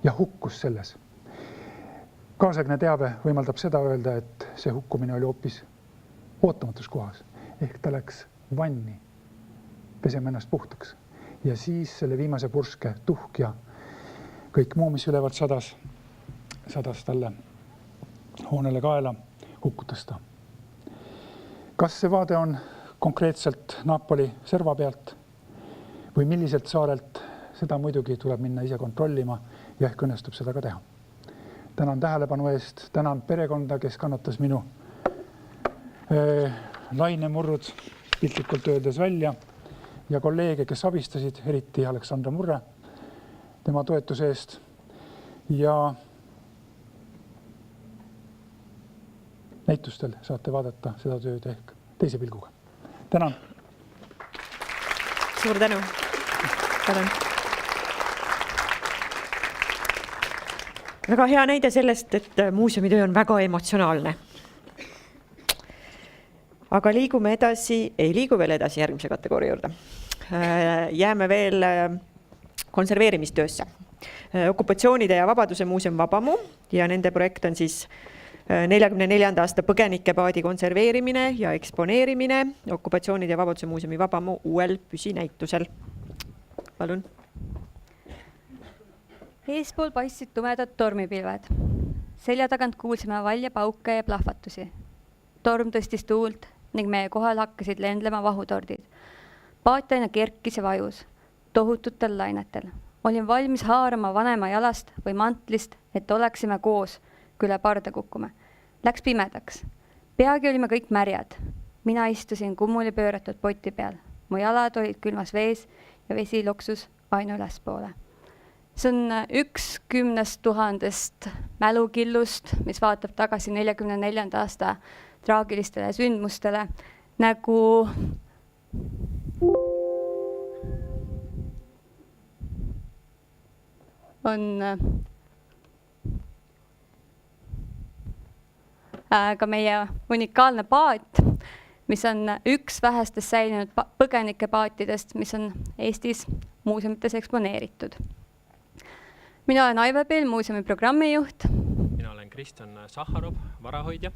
ja hukkus selles. Kaasaegne teave võimaldab seda öelda, et see hukkumine oli hoopis ootamatus kohas. Ehk ta läks vanni, pesema ennast puhtaks. Ja siis selle viimase purske tuhk ja kõik muu, mis ülevalt sadas talle hoonele kaela, hukutas ta. Kas see vaade on konkreetselt Napoli serva pealt või milliselt saarelt, seda muidugi tuleb minna ise kontrollima ja ehk õnnestub seda ka teha. Tänan tähelepanu eest, tänan perekonda, kes kannatas minu lainemurrud piltlikult öeldes välja ja kolleege, kes abistasid, eriti Aleksandra Murre, tema toetuse eest ja näitustel saate vaadata seda tööd ehk teise pilguga. Tänan! Suur tänu! Tänan! Väga hea näide sellest, et muuseumi töö on väga emotsionaalne. Aga ei liigu veel edasi järgmise kategooria juurde. Jääme veel konserveerimistöösse. Okupatsioonide ja Vabaduse muuseum Vabamu ja nende projekt on siis 44. aasta põgenikepaadi konserveerimine ja eksponeerimine Okupatsioonide ja Vabaduse muuseumi Vabamu uuel püsinäitusel. Palun. Eespool paistsid tumedad tormipilved. Selja tagant kuulsime valja pauke ja plahvatusi. Torm tõstis tuult ning meie kohal hakkasid lendlema vahutordid. Paat aina kerkis ja vajus, tohututel lainetel. Olin valmis haarama vanema jalast või mantlist, et oleksime koos, kui üle parda kukkume. Läks pimedaks. Peagi olime kõik märjad. Mina istusin kummuli pööratud poti peal. Mu jalad olid külmas vees ja vesi loksus aina ülespoole. See on 1/10 000 mälukillust, mis vaatab tagasi 44. aasta traagilistele sündmustele, nagu on ka meie unikaalne paat, mis on üks vähestest säilinud põgenikepaatidest, mis on Eestis muuseumites eksponeeritud. Mina olen Aive Peel, muuseumi programmijuht. Mina olen Kristjan Sahharov, varahoidja.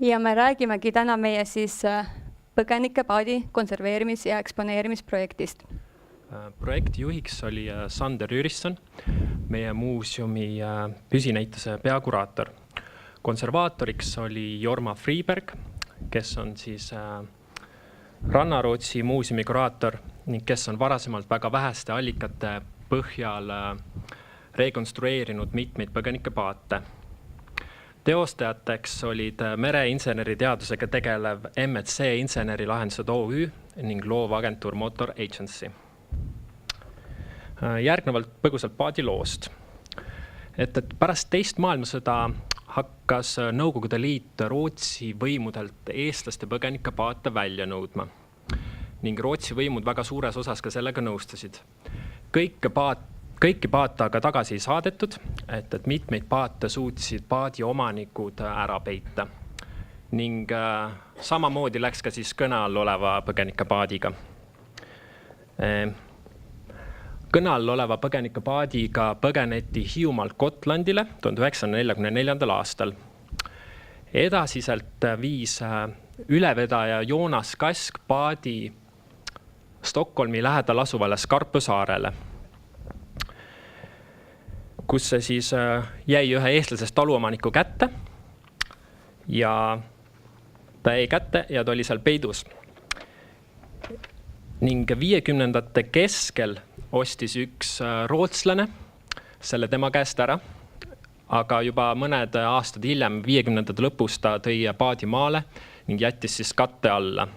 Ja me räägimegi täna meie siis põgenikepaadi konserveerimis- ja eksponeerimisprojektist. Projekti juhiks oli Sander Jürisson, meie muuseumi püsinäituse peakuraator. Konservaatoriks oli Jorma Friberg, kes on siis Rannarootsi muuseumi kuraator ning kes on varasemalt väga väheste allikate põhjal rekonstrueerinud mitmeid põgenikepaate. Teostajateks olid mereinseneriteadusega tegelev MSC Insenerilahendused OÜ ning loovagentuur Motor Agency. Järgnevalt põgusalt paadi loost. Et pärast teist maailmasõda hakkas Nõukogude Liit Rootsi võimudelt eestlaste põgenikepaate välja nõudma. Ning Rootsi võimud väga suures osas ka sellega nõustusid. Kõiki paate aga tagasi ei saadetud, et mitmeid paate suutsid paadi omanikud ära peita. Ning samamoodi läks ka siis kõne all oleva põgenikepaadiga. Kõne all oleva põgenikepaadiga põgeneti Hiiumaalt Gotlandile 1944. aastal. Edasiselt viis ülevedaja Joonas Kask paadi Stockholmi lähedal asuvale Skarpö saarele, kus see siis jäi ühe eestlasest taluomaniku kätte ja ta jäi kätte ja ta oli seal peidus. Ning 50ndate keskel ostis üks rootslane selle tema käest ära, aga juba mõned aastad hiljem, 50ndate lõpus ta tõi paadi maale ning jättis siis katte alla.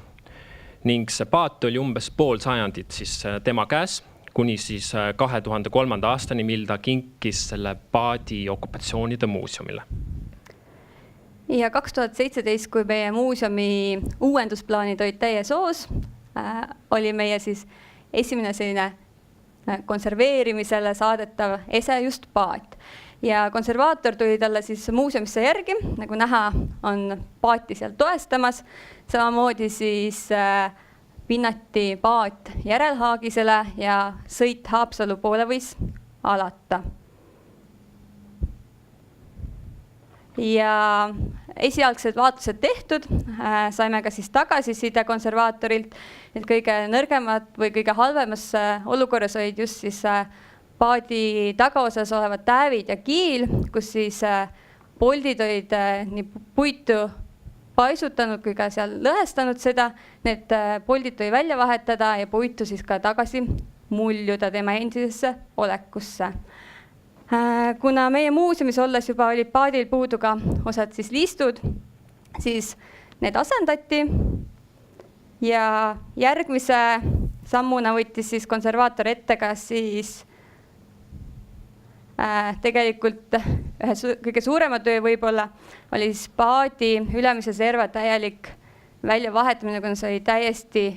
Ning see paat oli umbes pool sajandit siis tema käes, kuni siis 2003. aastani, mil ta kinkis selle paadi okupatsioonide muuseumile. Ja 2017, kui meie muuseumi uuendusplaanid olid täies oos, oli meie siis esimene selline konserveerimisele saadetav ese just paat. Ja konservaator tuli talle siis muuseumisse järgi, nagu näha on paati seal toestamas. Samamoodi siis pinnati paat Järelhaagisele ja sõit Haapsalu poole võis alata. Ja esialgsed vaatlused tehtud, saime ka siis tagasiside konservaatorilt, et kõige nõrgemad või kõige halvemas olukorras olid just siis paadi tagaosas olevad täävid ja kiil, kus siis poldid olid nii puitu paisutanud kui ka seal lõhestanud seda. Need poldid tuli välja vahetada ja puitu siis ka tagasi muljuda tema endisesse olekusse. Kuna meie muuseumis olles juba oli paadil puudu ka osad siis listud, siis need asendati ja järgmise sammuna võttis siis konservaator ette ka siis tegelikult ühe kõige suurema töö võib-olla oli siis paadi ülemise serva täielik väljavahetamine, kuna see oli täiesti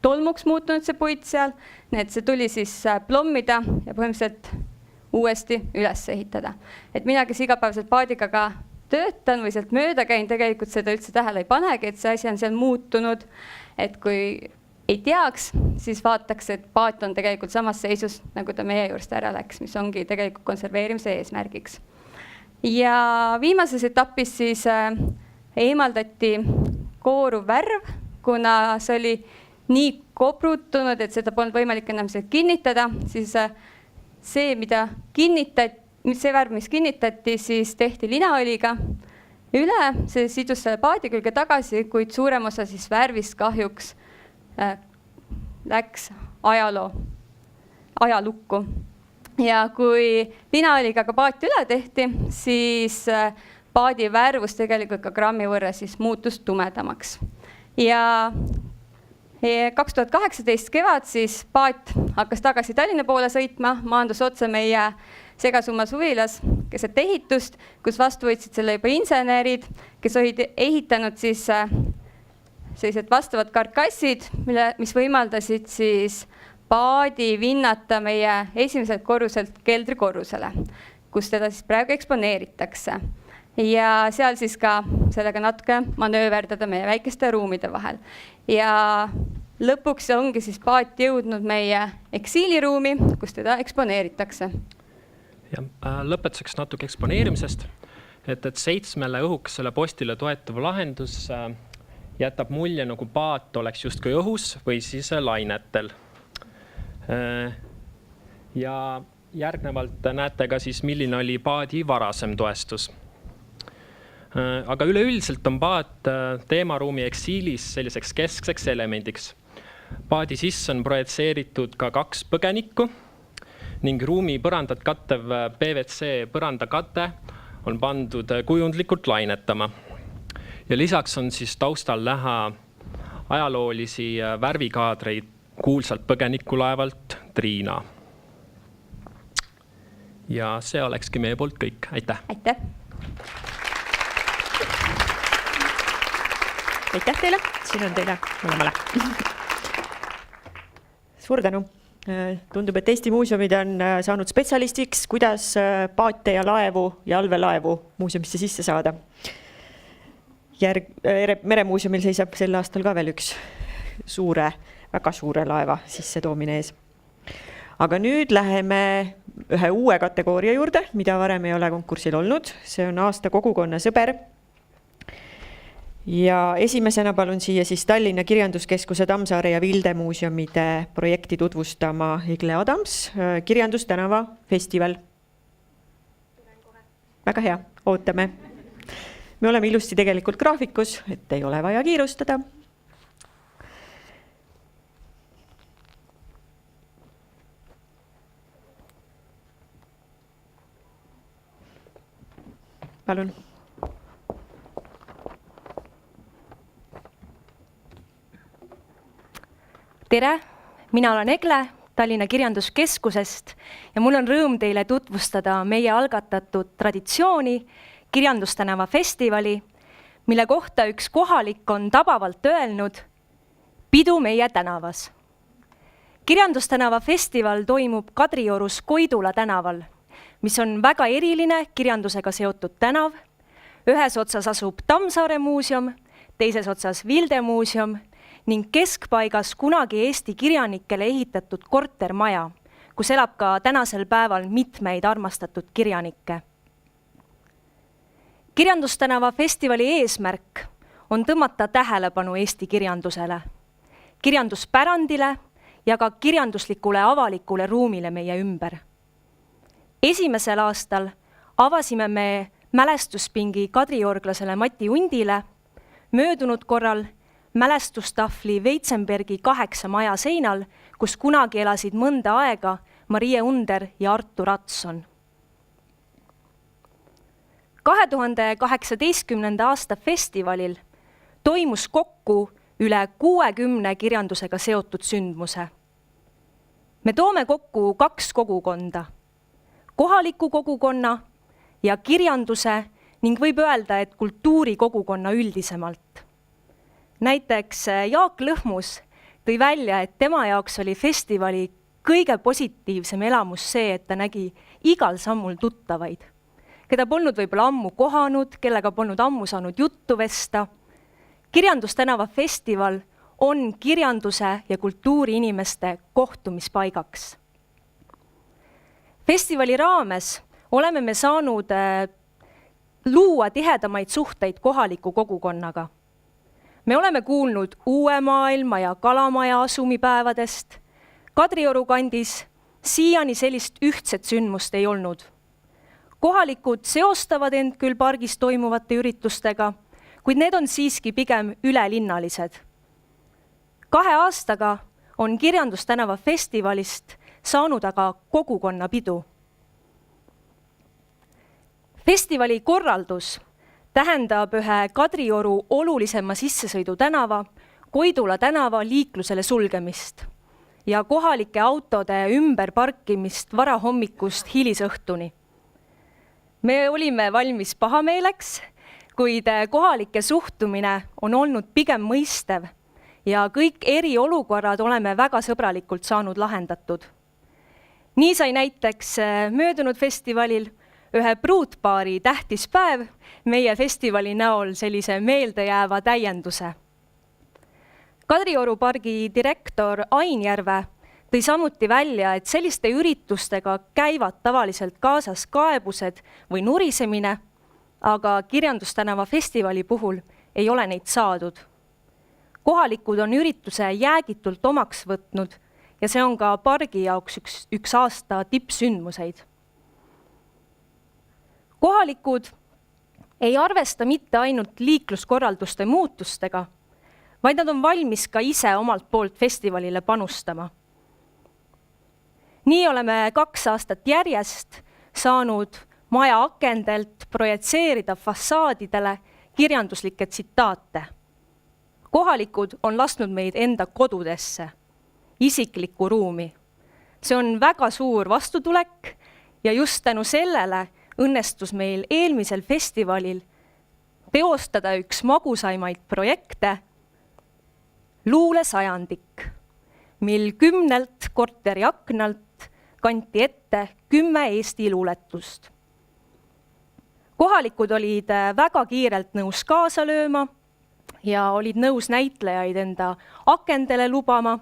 tolmuks muutunud see puit seal, nii et see tuli siis plommida ja põhimõtteliselt uuesti üles ehitada. Et mina, kes igapäevaselt paadiga ka töötan või sealt mööda käin, tegelikult seda üldse tähele ei panegi, et see asi on seal muutunud, et kui ei teaks, siis vaataks, et paat on tegelikult samas seisus, nagu ta meie juurest ära läks, mis ongi tegelikult konserveerimise eesmärgiks. Ja viimases etapis siis eemaldati kooruv värv, kuna see oli nii koprutunud, et seda polnud võimalik enam kinnitada, siis see, see värv, mis kinnitati, siis tehti linaõliga üle, see sidus selle paadi külge tagasi, kuid suurem osa siis värvist kahjuks läks ajalukku. Ja kui linaõliga ka paati üle tehti, siis paadi värvus tegelikult ka grammi võrra siis muutus tumedamaks. Ja 2018 kevad siis paat hakkas tagasi Tallinna poole sõitma, maandus otse meie Segasumma suvilas keset ehitust, kus vastu võtsid selle juba insenerid, kes olid ehitanud siis sellised vastavad karkassid, mis võimaldasid siis paadi vinnata meie esimeselt korruselt keldrikorrusele, kus teda siis praegu eksponeeritakse. Ja seal siis ka sellega natuke manööverdada meie väikeste ruumide vahel. Ja lõpuks ongi siis paat jõudnud meie eksiiliruumi, kus teda eksponeeritakse. Ja, lõpetuseks natuke eksponeerimisest, et 7 õhukesele postile toetav lahendus jätab mulje, nagu paat oleks justkui õhus või siis lainetel. Ja järgnevalt näete ka siis, milline oli paadi varasem toestus. Aga üleüldiselt on paat teemaruumi eksiilis selliseks keskseks elemendiks. Paadi sisse on projitseeritud ka 2 põgenikku ning ruumi põrandat kattev PVC põrandakate on pandud kujundlikult lainetama. Ja lisaks on siis taustal näha ajaloolisi värvikaadreid kuulsalt põgenikulaevalt Triina. Ja see olekski meie poolt kõik. Aitäh! Aitäh! Aitäh teile! Siin on teile mõlemale. Suur tänu! Tundub, et Eesti muuseumid on saanud spetsialistiks, kuidas paate ja laevu ja allveelaevu muuseumisse sisse saada. Meremuuseumil seisab sel aastal ka veel üks väga suure laeva sisse toomine ees. Aga nüüd läheme ühe uue kategooria juurde, mida varem ei ole konkursil olnud. See on aasta kogukonna sõber. Ja esimesena palun siia siis Tallinna Kirjanduskeskuse Tammsaare ja Vilde muuseumide projekti tutvustama Egle Adams, Kirjandustänava festival. Väga hea, ootame. Me oleme ilusti tegelikult graafikus, et ei ole vaja kiirustada. Palun. Tere, mina olen Egle Tallinna Kirjanduskeskusest ja mul on rõõm teile tutvustada meie algatatud traditsiooni Kirjandustänava festivali, mille kohta üks kohalik on tabavalt öelnud pidu meie tänavas. kirjandustänava festival toimub Kadriorus Koidula tänaval, mis on väga eriline kirjandusega seotud tänav. Ühes otsas asub Tammsaare muuseum, teises otsas Vilde muuseum ning keskpaigas kunagi Eesti kirjanikele ehitatud kortermaja, kus elab ka tänasel päeval mitmeid armastatud kirjanikke. Kirjandustänava festivali eesmärk on tõmmata tähelepanu Eesti kirjandusele, kirjanduspärandile ja ka kirjanduslikule avalikule ruumile meie ümber. Esimesel aastal avasime me mälestuspingi kadriorglasele Mati Undile, möödunud korral mälestustahvli Veitsenbergi 8 maja seinal, kus kunagi elasid mõnda aega Marie Under ja Artur Atson. 2018. aasta festivalil toimus kokku üle 60 kirjandusega seotud sündmuse. Me toome kokku 2 kogukonda, kohaliku kogukonna ja kirjanduse ning võib öelda, et kultuurikogukonna üldisemalt. Näiteks Jaak Lõhmus tõi välja, et tema jaoks oli festivali kõige positiivsem elamus see, et ta nägi igal sammul tuttavaid, keda polnud võib-olla ammu kohanud, kellega polnud ammu saanud juttu vesta. Kirjandustänava festival on kirjanduse ja kultuuriinimeste kohtumispaigaks. Festivali raames oleme me saanud luua tihedamaid suhteid kohaliku kogukonnaga. Me oleme kuulnud Uue Maailma ja Kalamaja asumipäevadest. Kadrioru kandis siiani sellist ühtset sündmust ei olnud. Kohalikud seostavad end küll pargis toimuvate üritustega, kuid need on siiski pigem ülelinnalised. 2 aastaga on Kirjandustänava festivalist saanud aga kogukonnapidu. Festivali korraldus tähendab ühe Kadrioru olulisema sissesõidu tänava, Koidula tänava liiklusele sulgemist ja kohalike autode ümberparkimist varahommikust hilisõhtuni. Me olime valmis pahameeleks, kuid kohalike suhtumine on olnud pigem mõistev ja kõik eriolukorrad oleme väga sõbralikult saanud lahendatud. Nii sai näiteks möödunud festivalil ühe pruutpaari tähtis päev meie festivali näol sellise meeldejääva täienduse. Kadrioru pargi direktor Ain Järve tõi samuti välja, et selliste üritustega käivad tavaliselt kaasas kaebused või nurisemine, aga Kirjandustänava festivali puhul ei ole neid saadud. Kohalikud on ürituse jäägitult omaks võtnud ja see on ka pargi jaoks üks aasta tippsündmuseid. Kohalikud ei arvesta mitte ainult liikluskorralduste muutustega, vaid nad on valmis ka ise omalt poolt festivalile panustama. Nii oleme 2 aastat järjest saanud maja akendelt projitseerida fassaadidele kirjanduslikke tsitaate. Kohalikud on lasknud meid enda kodudesse, isiklikku ruumi. See on väga suur vastutulek ja just tänu sellele õnnestus meil eelmisel festivalil teostada üks magusaimaid projekte, Luulesajandik, mil 10 korteri aknalt kanti ette 10 Eesti luuletust. Kohalikud olid väga kiirelt nõus kaasa lööma ja olid nõus näitlejaid enda akendele lubama.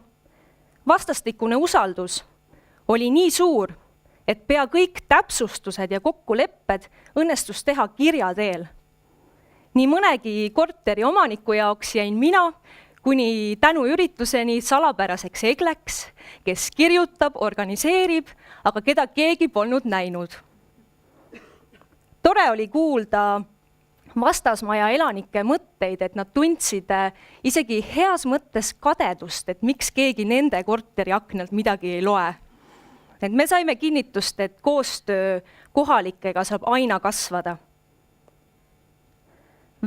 Vastastikune usaldus oli nii suur, et pea kõik täpsustused ja kokkulepped õnnestus teha kirja teel. Nii mõnegi korteri omaniku jaoks jäin mina kuni tänu ürituseni salapäraseks egleks, kes kirjutab, organiseerib, aga keda keegi polnud näinud. Tore oli kuulda vastasmaja elanike mõtteid, et nad tundsid isegi heas mõttes kadedust, et miks keegi nende korteri aknalt midagi ei loe. Et me saime kinnitust, et koostöö kohalikega saab aina kasvada.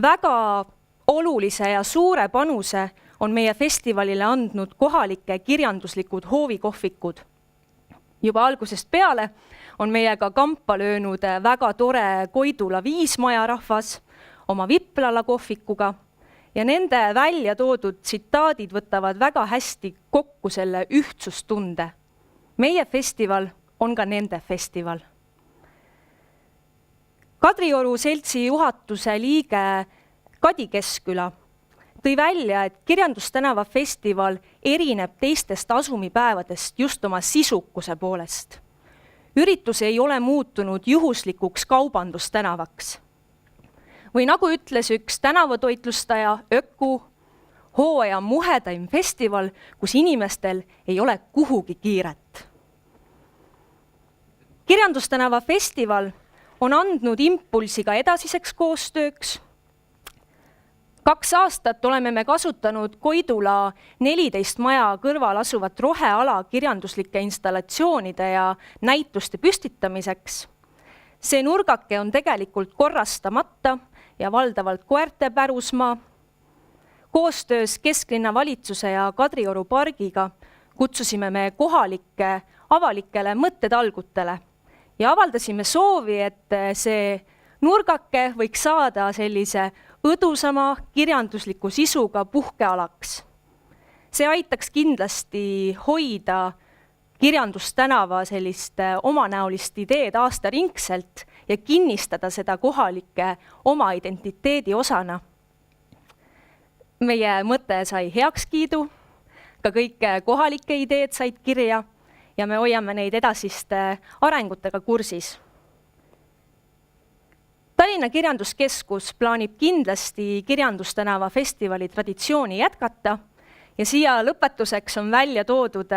Väga olulise ja suure panuse on meie festivalile andnud kohalike kirjanduslikud hoovikohvikud. Juba algusest peale on meiega kampa löönud väga tore Koidula 5 maja rahvas oma Viplala kohvikuga ja nende välja toodud tsitaadid võtavad väga hästi kokku selle ühtsustunde. Meie festival on ka nende festival. Kadrioru seltsi juhatuse liige Kadi Keskküla tõi välja, et Kirjandustänava festival erineb teistest asumipäevadest just oma sisukuse poolest. Üritus ei ole muutunud juhuslikuks kaubandustänavaks. Või nagu ütles üks tänavatoitlustaja Öku, hooaja muhedaim festival, kus inimestel ei ole kuhugi kiiret. Kirjandustänava festival on andnud impulsi ka edasiseks koostööks. 2 aastat oleme me kasutanud Koidula 14 maja kõrval asuvat roheala kirjanduslike installatsioonide ja näituste püstitamiseks. See nurgake on tegelikult korrastamata ja valdavalt koerte pärusmaa. Koostöös Kesklinna valitsuse ja Kadrioru pargiga kutsusime me kohalike avalikele mõttetalgutele ja avaldasime soovi, et see nurgake võiks saada sellise õdusama kirjandusliku sisuga puhkealaks. See aitaks kindlasti hoida Kirjandustänava sellist omanäolist ideed aastaringselt ja kinnistada seda kohalike oma identiteedi osana. Meie mõte sai heakskiidu, ka kõik kohalike ideed said kirja ja me hoiame neid edasiste arengutega kursis. Tallinna Kirjanduskeskus plaanib kindlasti Kirjandustänava festivali traditsiooni jätkata ja siia lõpetuseks on välja toodud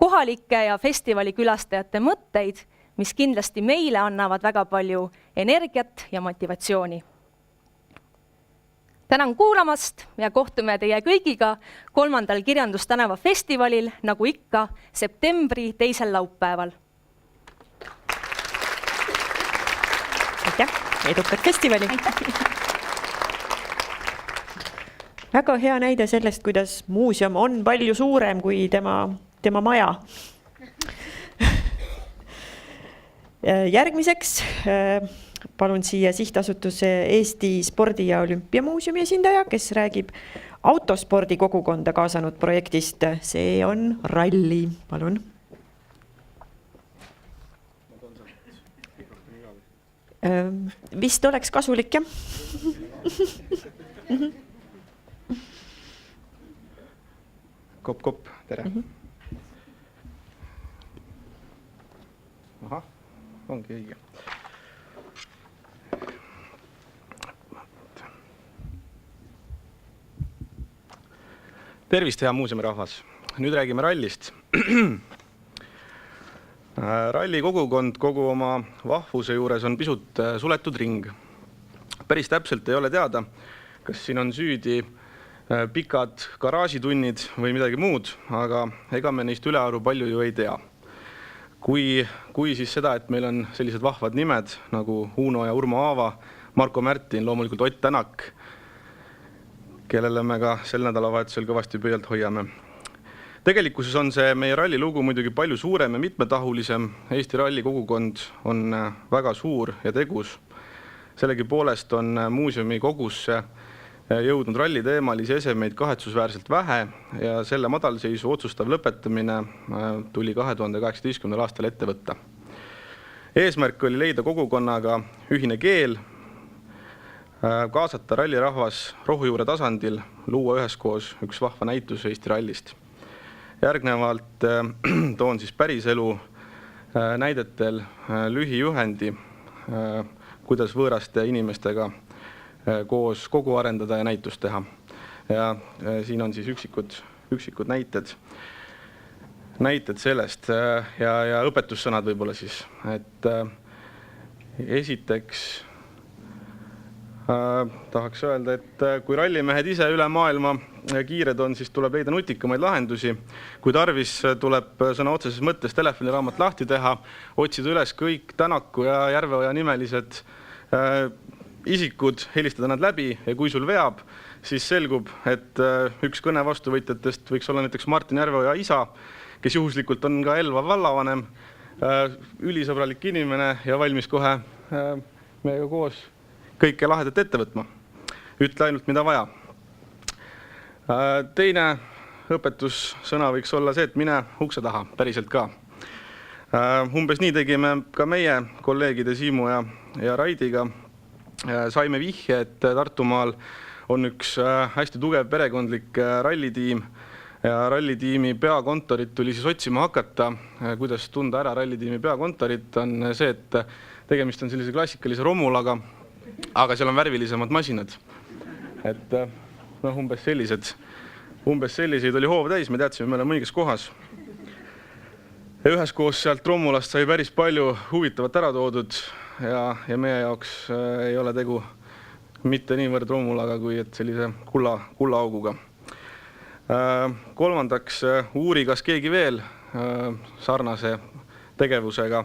kohalike ja festivali külastajate mõtteid, mis kindlasti meile annavad väga palju energiat ja motivatsiooni. Tänan kuulamast ja kohtume teie kõigiga 3. Kirjandustänava festivalil, nagu ikka, septembri 2. laupäeval. Aitäh, edukat festivali! Väga hea näide sellest, kuidas muuseum on palju suurem kui tema maja. Järgmiseks palun siia sihtasutuse Eesti Spordi- ja Olümpiamuuseumi esindaja, kes räägib autospordi kogukonda kaasanud projektist. See on ralli. Palun. Vist oleks kasulik, jah? Kopp, tere. Ahah, ongi õige. Tervist, hea muuseumirahvas. Nüüd räägime rallist. Ralli kogukond kogu oma vahvuse juures on pisut suletud ring. Päris täpselt ei ole teada, kas siin on süüdi pikad garaažitunnid või midagi muud, aga ega me neist ülearu palju ju ei tea. Kui siis seda, et meil on sellised vahvad nimed nagu Uno ja Urmo Aava, Marko Märtin, loomulikult Ott Tänak, kellele me ka sel nädalavahetusel kõvasti pöialt hoiame. Tegelikkuses on see meie ralli lugu muidugi palju suurem ja mitmetahulisem. Eesti ralli kogukond on väga suur ja tegus. Sellegi poolest on muuseumi kogusse jõudnud ralli teemalisi esemeid kahetsusväärselt vähe ja selle madalseisu otsustav lõpetamine tuli 2018. aastal ette võtta. Eesmärk oli leida kogukonnaga ühine keel, kaasata rallirahvas rohujuure tasandil, luua üheskoos üks vahva näitus Eesti rallist. Järgnevalt toon siis päriselu näidetel lühijuhendi, kuidas võõraste inimestega koos kogu arendada ja näitust teha. Ja siin on siis üksikud näited sellest ja õpetussõnad võib-olla siis. Et esiteks tahaks öelda, et kui rallimehed ise üle maailma kiired on, siis tuleb leida nutikamaid lahendusi. Kui tarvis, tuleb sõna otseses mõttes telefoniraamat lahti teha, otsida üles kõik Tänaku ja Järveoja nimelised isikud, helistada nad läbi ja kui sul veab, siis selgub, et üks kõne vastuvõtjatest võiks olla näiteks Martin Järveoja isa, kes juhuslikult on ka Elva vallavanem, ülisõbralik inimene ja valmis kohe meiega koos kõike lahedat ette võtma. Ütle ainult, mida vaja. Teine õpetussõna võiks olla see, et mine ukse taha, päriselt ka. Umbes nii tegime ka meie kolleegide Siimu ja Raidiga. Saime vihje, et Tartumaal on üks hästi tugev perekondlik rallitiim ja rallitiimi peakontorit tuli siis otsima hakata. Kuidas tunda ära rallitiimi peakontorit on see, et tegemist on sellise klassikalise romulaga, aga seal on värvilisemad masinad. Et umbes selliseid oli hoov täis, me teadsime, me oleme õiges kohas. Ja üheskoos sealt romulast sai päris palju huvitavat ära toodud ja meie jaoks ei ole tegu mitte niivõrd romulaga, kui et sellise kullaauguga. Kolmandaks, uuri, kas keegi veel sarnase tegevusega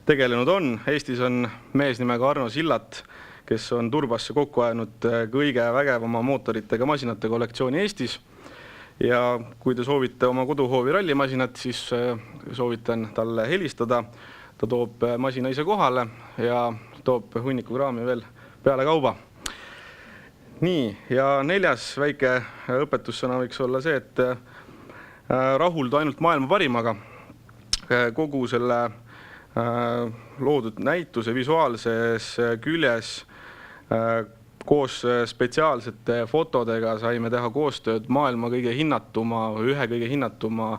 tegelenud on. Eestis on mees nimega Arno Sillat, kes on Turbasse kokku ajanud kõige vägevama mootoritega masinate kollektsiooni Eestis. Ja kui te soovite oma koduhoovi rallimasinat, siis soovitan talle helistada. Ta toob masina ise kohale ja toob hunniku kraami veel peale kauba. Nii, ja neljas väike õpetussõna võiks olla see, et rahuldu ainult maailma parimaga. Kogu selle loodud näituse visuaalses küljes koos spetsiaalsete fotodega saime teha koostööd maailma kõige hinnatuma või ühe kõige hinnatuma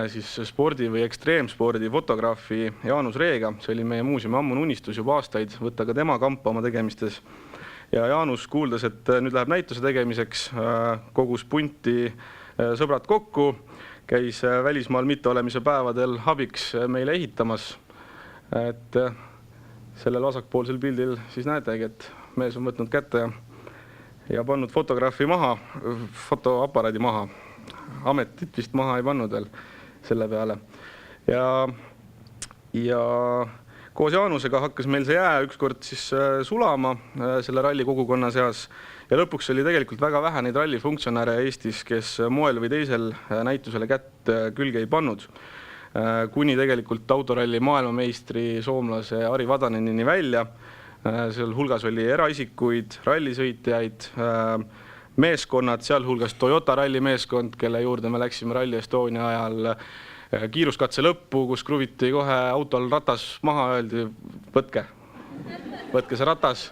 siis spordi või ekstreemspordi fotograafi Jaanus Reega. See oli meie muuseumi ammune unistus juba aastaid võtta ka tema kampa oma tegemistes. Ja Jaanus kuuldas, et nüüd läheb näituse tegemiseks, kogus punti sõbrad kokku, käis välismaal mitteolemise päevadel abiks meile ehitamas. Et sellel vasakpoolsel pildil siis näetegi, et mees on võtnud kätte ja pannud fotograafi maha, fotoaparaadi maha. Ametit vist maha ei pannud veel selle peale. Ja koos Jaanusega hakkas meil see jää ükskord siis sulama selle ralli kogukonna seas. Ja lõpuks oli tegelikult väga vähe neid rallifunktsionäre Eestis, kes moel või teisel näitusele kätt külge ei pannud. Kuni tegelikult autoralli maailmameistri soomlase Ari Vadanenini välja. Seal hulgas oli eraisikuid, rallisõitjaid, meeskonnad, sealhulgas Toyota rallimeeskond, kelle juurde me läksime Rally Estonia ajal kiiruskatse lõppu, kus kruviti kohe autol ratas maha, öeldi, võtke see ratas.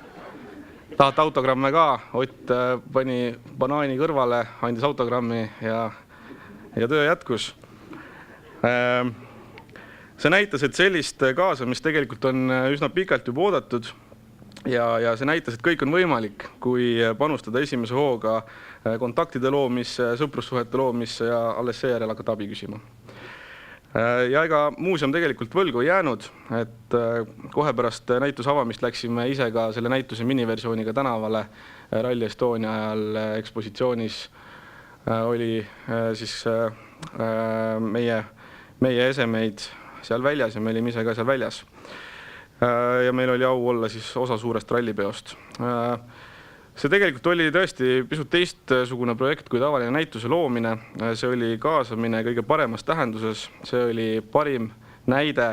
Tahate autogramme ka? Ott pani banaani kõrvale, andis autogrammi ja töö jätkus. See näitas, et sellist kaasamist tegelikult on üsna pikalt juba oodatud. Ja see näitas, et kõik on võimalik, kui panustada esimese hooga kontaktide loomisse, sõprussuhete loomisse ja alles seejärel hakata abi küsima. Ja ega muuseum tegelikult võlgu ei jäänud, et kohe pärast näituse avamist läksime ise ka selle näituse miniversiooniga tänavale. Rally Estonia ajal ekspositsioonis oli siis meie esemeid seal väljas ja me olime ise ka seal väljas. Ja meil oli au olla siis osa suurest rallipeost. See tegelikult oli tõesti pisut teistsugune projekt kui tavaline näituse loomine. See oli kaasamine kõige paremas tähenduses. See oli parim näide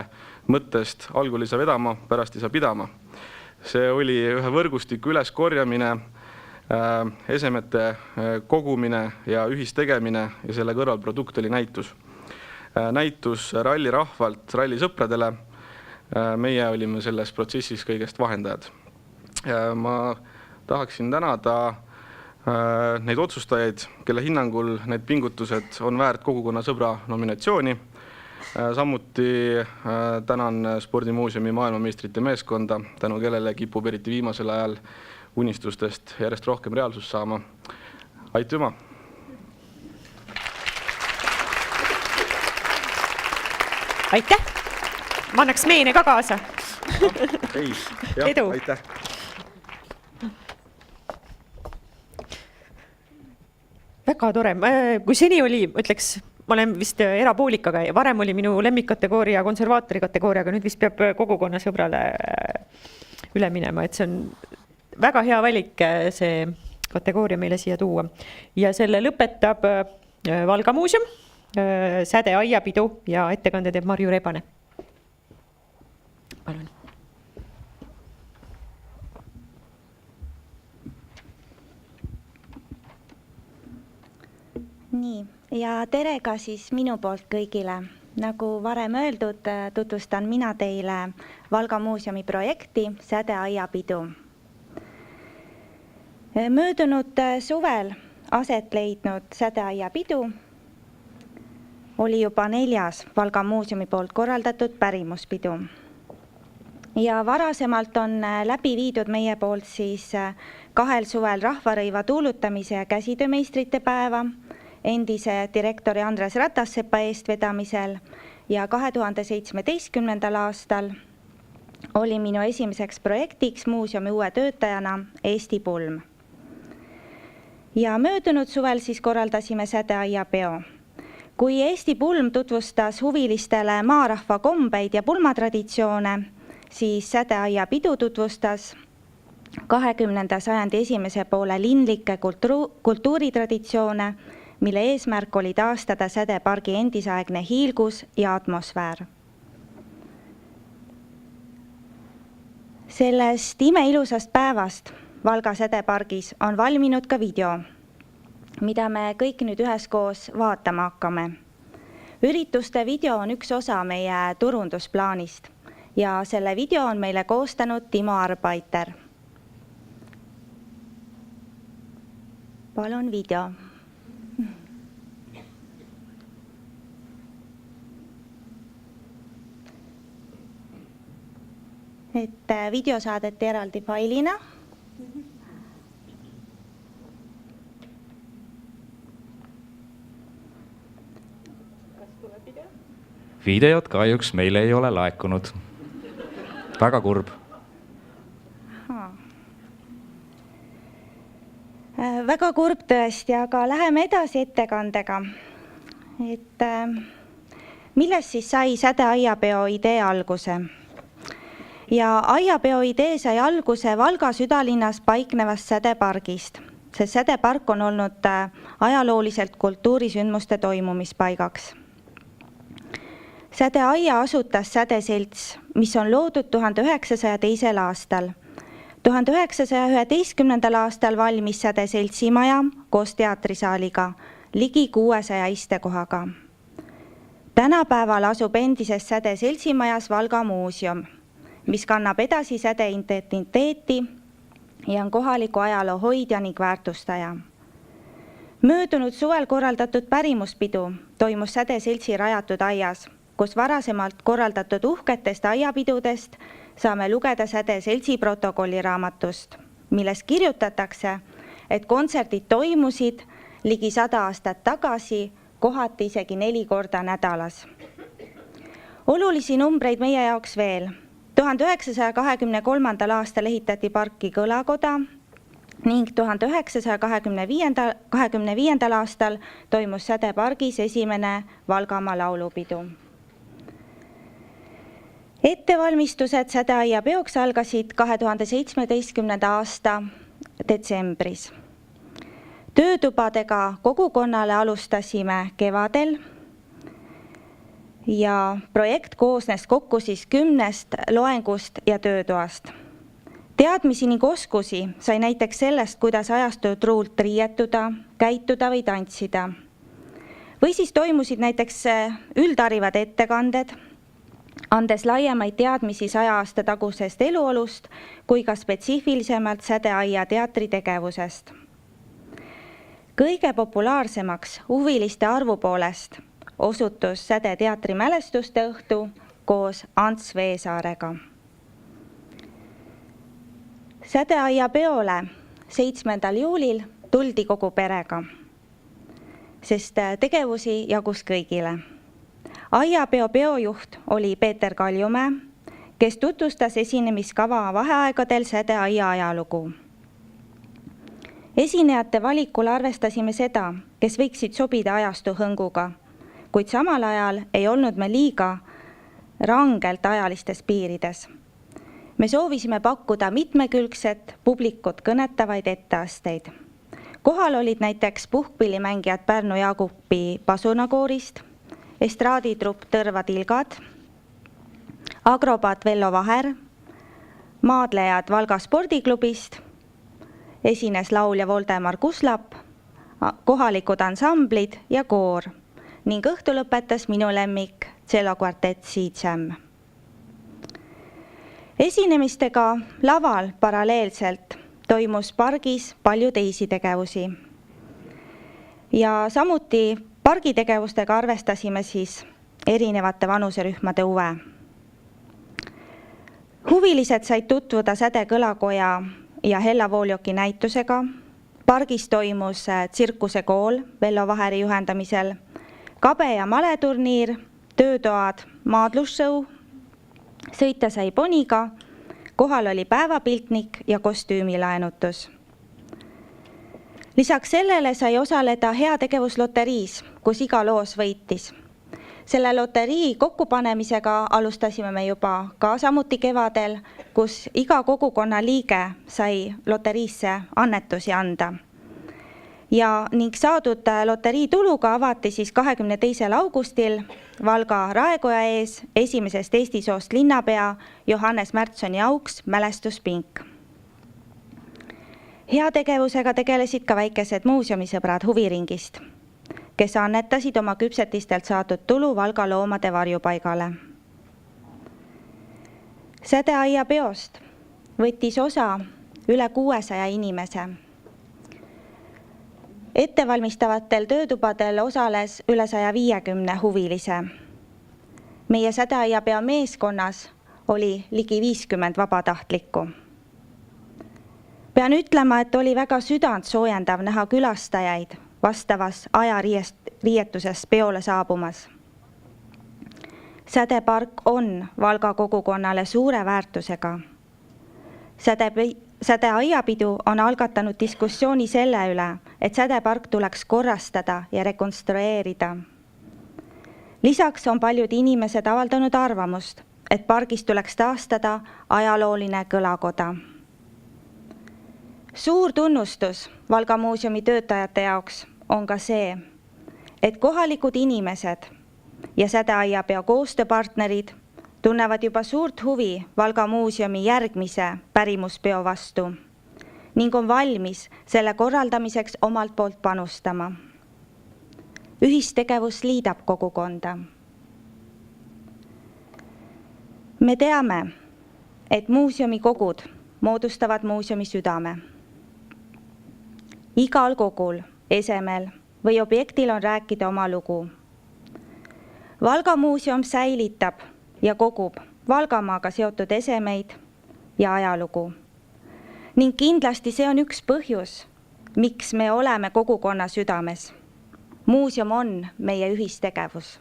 mõttest, algul ei saa vedama, pärast ei saa pidama. See oli ühe võrgustiku üleskorjamine, esemete kogumine ja ühistegemine ja selle kõrvalprodukt oli näitus. Näitus rallirahvalt rallisõpradele. Meie olime selles protsessis kõigest vahendajad. Ma tahaksin tänada neid otsustajaid, kelle hinnangul need pingutused on väärt kogukonna sõbra nominatsiooni. Samuti tänan Spordimuuseumi maailmameistrite meeskonda, tänu kellele kipub eriti viimasel ajal unistustest järjest rohkem reaalsust saama. Aitüma! Aitäh! Ma annaks meene ka kaasa. Edu! Aitäh! Väga tore. Kui seni oli, ütleks, ma olen vist erapoolikaga ja varem oli minu lemmikkategooria konservaatori kategooriaga, nüüd vist peab kogukonna sõbrale üle minema, et see on väga hea valik see kategooria meile siia tuua. Ja selle lõpetab Valga muuseum, Säde aiapidu ja ettekande teeb Marju Rebane. Palun. nii, ja tere ka siis minu poolt kõigile. Nagu varem öeldud, tutvustan mina teile Valga muuseumi projekti Sädeaiapidu. Möödunud suvel aset leidnud Sädeaiapidu oli juba 4. Valga muuseumi poolt korraldatud pärimuspidu. Ja varasemalt on läbi viidud meie poolt siis 2 suvel rahvarõiva tuulutamise ja käsitöömeistrite päeva, endise direktori Andres Ratassepa eestvedamisel ja 2017. aastal oli minu esimeseks projektiks muuseumi uue töötajana Eesti pulm. Ja möödunud suvel siis korraldasime Sädeaiapeo. Kui Eesti pulm tutvustas huvilistele maarahva kombeid ja pulmatraditsioone, siis Sädeaiapidu tutvustas 20. sajandi esimese poole linlikke kultuuritraditsioone, mille eesmärk oli taastada sädepargi endisaegne hiilgus ja atmosfäär. Sellest imeilusast päevast Valga sädepargis on valminud ka video, mida me kõik nüüd üheskoos vaatama hakkame. Ürituste video on üks osa meie turundusplaanist ja selle video on meile koostanud Timo Arbeiter. Palun video. Et video saadeti eraldi failina. Videot kahjuks meile ei ole laekunud. Väga kurb. Väga kurb tõesti, aga läheme edasi ettekandega. Et millest siis sai Sädeaiapeo idee alguse? Ja aiapeo idee sai alguse Valga südalinnas paiknevast sädepargist, sest sädepark on olnud ajalooliselt kultuurisündmuste toimumispaigaks. Sädeaia asutas Sädeselts, mis on loodud 1902. aastal. 1911. aastal valmis Sädeseltsi maja koos teatrisaaliga, ligi 600 istekohaga. Tänapäeval asub endises Sädeseltsi majas Valga muuseum, mis kannab edasi säde identiteeti ja on kohaliku ajaloo hoidja ning väärtustaja. Möödunud suvel korraldatud pärimuspidu toimus Sädeseltsi rajatud aias, kus varasemalt korraldatud uhketest aiapidudest saame lugeda Sädeseltsi protokolliraamatust, milles kirjutatakse, et kontserdid toimusid ligi 100 aastat tagasi, kohati isegi 4 korda nädalas. Olulisi numbreid meie jaoks veel. 1923. aastal ehitati parki kõlakoda ning 1925. aastal toimus Sädepargis esimene Valgamaa laulupidu. Ettevalmistused Sädeaiapeoks algasid 2017. aasta detsembris. Töötubadega kogukonnale alustasime kevadel ja projekt koosnes kokku siis 10 loengust ja töötoast. Teadmisi ning oskusi sai näiteks sellest, kuidas ajastutruult riietuda, käituda või tantsida. Või siis toimusid näiteks üldharivad ettekanded, andes laiemaid teadmisi 100 aasta tagusest eluolust kui ka spetsiifilisemalt Sädeaia teatri tegevusest. Kõige populaarsemaks huviliste arvu poolest osutus Säde teatri mälestuste õhtu koos Ants Veesaarega. Sädeaiapeole 7. juulil tuldi kogu perega, sest tegevusi jagus kõigile. Aiapeo peojuht oli Peeter Kaljumäe, kes tutvustas esinemiskava vaheaegadel Sädeaia ajalugu. Esinejate valikul arvestasime seda, kes võiksid sobida ajastu hõnguga, kuid samal ajal ei olnud me liiga rangelt ajalistes piirides. Me soovisime pakkuda mitmekülgset publikut kõnetavaid etteasteid. Kohal olid näiteks puhkpillimängijad Pärnu Jaagupi pasunakoorist, estraaditrupp Tõrva Tilgad, akrobaat Vello Vaher, maadlejad Valga spordiklubist, esines laulja Voldemar Kuslap, kohalikud ansamblid ja koor ning õhtu lõpetas minu lemmik tšellokvartett Sea-Jam. Esinemistega laval paralleelselt toimus pargis palju teisi tegevusi. Ja samuti pargitegevustega arvestasime siis erinevate vanuserühmade huve. Huvilised said tutvuda Säde kõlakoja ja Hella Vooljoki näitusega. Pargis toimus tsirkuse kool Vello Vaheri juhendamisel, kabe- ja maleturniir, töötoad, maadlussõu, sõita sai poniga, kohal oli päevapiltnik ja kostüümilaenutus. Lisaks sellele sai osaleda heategevusloteriis, kus iga loos võitis. Selle loterii kokkupanemisega alustasime me juba ka samuti kevadel, kus iga kogukonna liige sai loteriisse annetusi anda. Ja ning saadud loterii tuluga avati siis 22. augustil Valga Raekoja ees esimesest Eesti soost linnapea Johannes Märtsoni auks mälestuspink. Heategevusega tegelesid ka väikesed muuseumisõbrad huviringist, kes annetasid oma küpsetistelt saadud tulu Valga loomade varjupaigale. Sädeaia peost võttis osa üle 600 inimese. Ettevalmistavatel töötubadel osales üle 150 huvilise. Meie Sädeaia peo meeskonnas oli ligi 50 vabatahtlikku. Pean ütlema, et oli väga südant soojendav näha külastajaid vastavas ajariietuses peole saabumas. Sädepark on Valga kogukonnale suure väärtusega. Sädeaiapidu on algatanud diskussiooni selle üle, et Sädepark tuleks korrastada ja rekonstrueerida. Lisaks on paljud inimesed avaldanud arvamust, et pargis tuleks taastada ajalooline kõlakoda. Suur tunnustus Valga muuseumi töötajate jaoks on ka see, et kohalikud inimesed ja Sädeaiapeo koostööpartnerid tunnevad juba suurt huvi Valga muuseumi järgmise pärimuspeo vastu ning on valmis selle korraldamiseks omalt poolt panustama. Ühistegevus liidab kogukonda. Me teame, et muuseumi kogud moodustavad muuseumi südame. Igal kogul, esemel või objektil on rääkida oma lugu. Valga muuseum säilitab ja kogub Valgamaaga seotud esemeid ja ajalugu. Ning kindlasti see on üks põhjus, miks me oleme kogukonna südames. Muuseum on meie ühistegevus.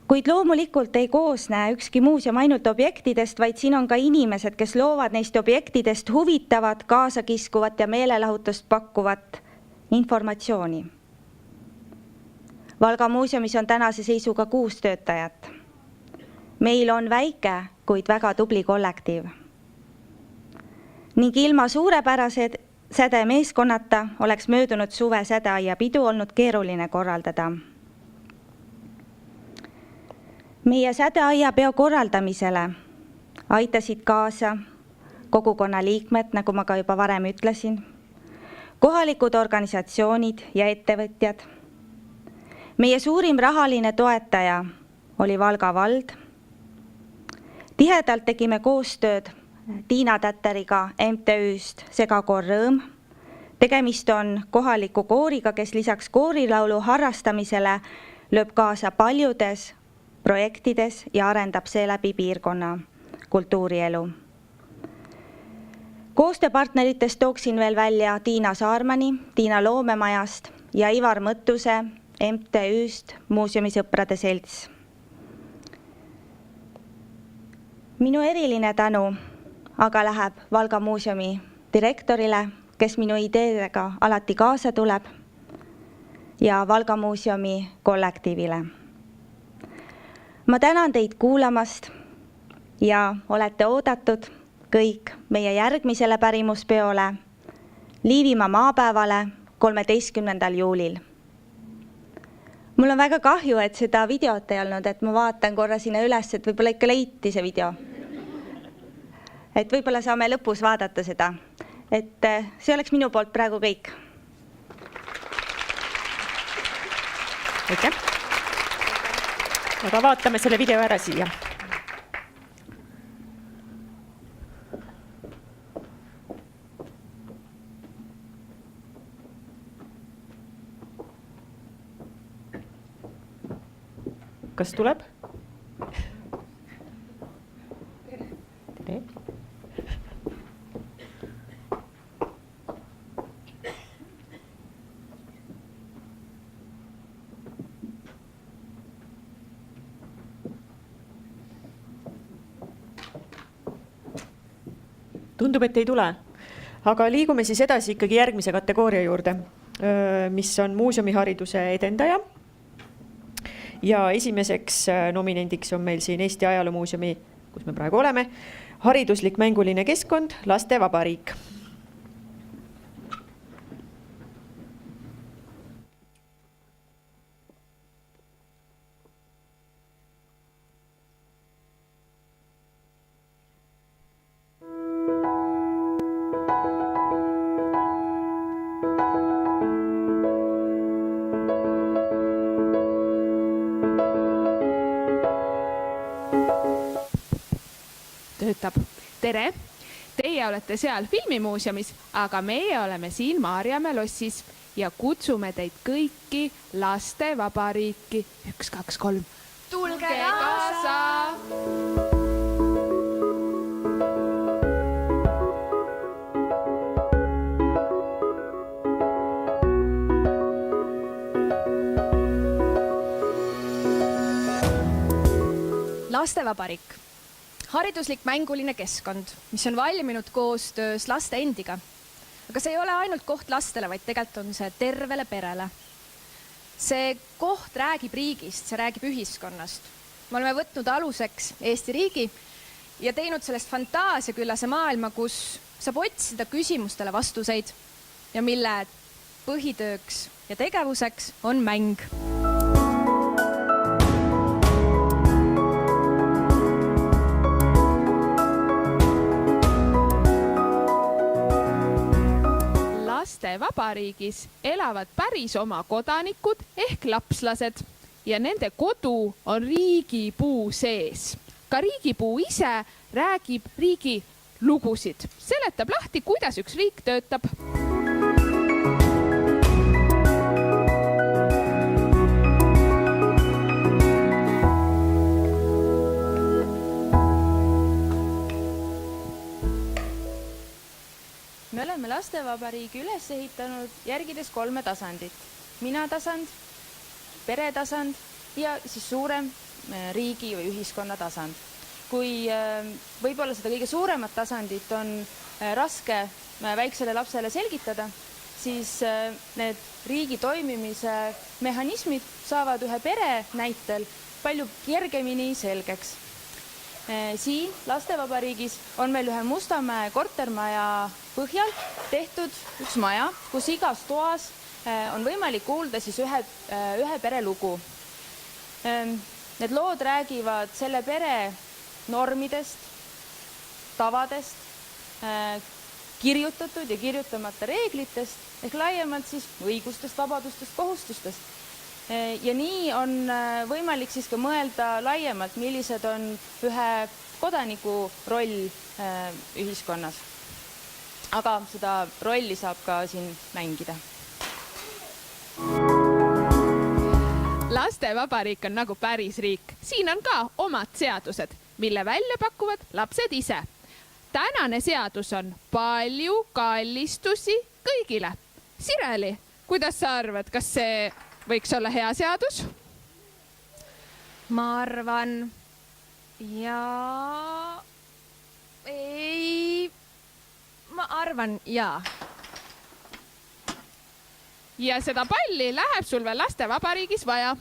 Kuid loomulikult ei koosne ükski muuseum ainult objektidest, vaid siin on ka inimesed, kes loovad neist objektidest huvitavat, kaasakiskuvat ja meelelahutust pakkuvat informatsiooni. Valga muuseumis on tänase seisuga 6 töötajat. Meil on väike, kuid väga tubli kollektiiv. Ning ilma suurepärase Säde meeskonnata oleks möödunud suve Sädeaiapidu olnud keeruline korraldada. Meie Sädeaiapeo korraldamisele aitasid kaasa kogukonna liikmed, nagu ma ka juba varem ütlesin, kohalikud organisatsioonid ja ettevõtjad. Meie suurim rahaline toetaja oli Valga vald. Tihedalt tegime koostööd Tiina Täteriga MTÜ-st Segakoor Rõõm. Tegemist on kohaliku kooriga, kes lisaks koorilaulu harrastamisele lööb kaasa paljudes projektides ja arendab seeläbi piirkonna kultuurielu. Koostööpartneritest tooksin veel välja Tiina Saarmani, Tiina Loomemajast ja Ivar Mõttuse MTÜ-st Muuseumisõprade selts. Minu eriline tänu aga läheb Valga muuseumi direktorile, kes minu ideedega alati kaasa tuleb, ja Valga muuseumi kollektiivile. Ma tänan teid kuulamast ja olete oodatud kõik meie järgmisele pärimuspeole Liivimaa maapäevale 13. juulil. Mul on väga kahju, et seda videot ei olnud, et ma vaatan korra sinna üles, et võib-olla ikka leiti see video. Et võib-olla saame lõpus vaadata seda. Et see oleks minu poolt praegu kõik. aitäh! Aga vaatame selle video ära siia. Kas tuleb? Tere! Tundub, et ei tule. Aga liigume siis edasi ikkagi järgmise kategooria juurde, mis on muuseumihariduse edendaja. Ja esimeseks nominendiks on meil siin Eesti Ajaloomuuseumi, kus me praegu oleme, hariduslik mänguline keskkond, Laste Vabariik. Töötab. Tere! Teie olete seal filmimuuseumis, aga meie oleme siin Maarjamäe lossis ja kutsume teid kõiki Laste Vabariiki. 1, 2, 3. Tulge kaasa! Laste Vabariik. Hariduslik mänguline keskkond, mis on valminud koostöös laste endiga. Aga see ei ole ainult koht lastele, vaid tegelikult on see tervele perele. See koht räägib riigist, see räägib ühiskonnast. Me oleme võtnud aluseks Eesti riigi ja teinud sellest fantaasiaküllase maailma, kus saab otsida küsimustele vastuseid ja mille põhitööks ja tegevuseks on mäng. Laste Vabariigis elavad päris oma kodanikud ehk lapslased ja nende kodu on riigipuu sees. Ka riigipuu ise räägib riigi lugusid, seletab lahti, kuidas üks riik töötab. Me oleme Lastevabariigi üles ehitanud järgides 3 tasandit. Mina-tasand, peretasand ja siis suurem riigi või ühiskonna tasand. Kui võib-olla seda kõige suuremat tasandit on raske väiksele lapsele selgitada, siis need riigi toimimise mehhanismid saavad ühe pere näitel palju kergemini selgeks. Siin Lastevabariigis on meil ühe Mustamäe kortermaja põhjal tehtud üks maja, kus igas toas on võimalik kuulda siis ühe pere lugu. Need lood räägivad selle pere normidest, tavadest, kirjutatud ja kirjutamata reeglitest ehk laiemalt siis õigustest, vabadustest, kohustustest. Ja nii on võimalik siis ka mõelda laiemalt, millised on ühe kodaniku roll ühiskonnas. Aga seda rolli saab ka siin mängida. Laste Vabariik on nagu päris riik. Siin on ka omad seadused, mille välja pakuvad lapsed ise. Tänane seadus on palju kallistusi kõigile. Sireli, kuidas sa arvad, kas see võiks olla hea seadus? Ma arvan jaa. Ja seda palli läheb sul veel Laste Vabariigis vaja.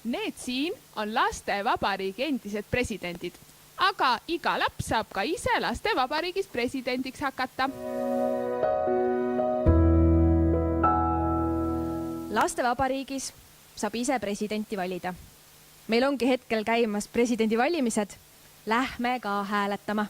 Need siin on Laste Vabariigi endised presidendid. Aga iga laps saab ka ise Laste Vabariigis presidendiks hakata. Laste Vabariigis saab ise presidenti valida. Meil ongi hetkel käimas presidendi valimised. Lähme ka hääletama.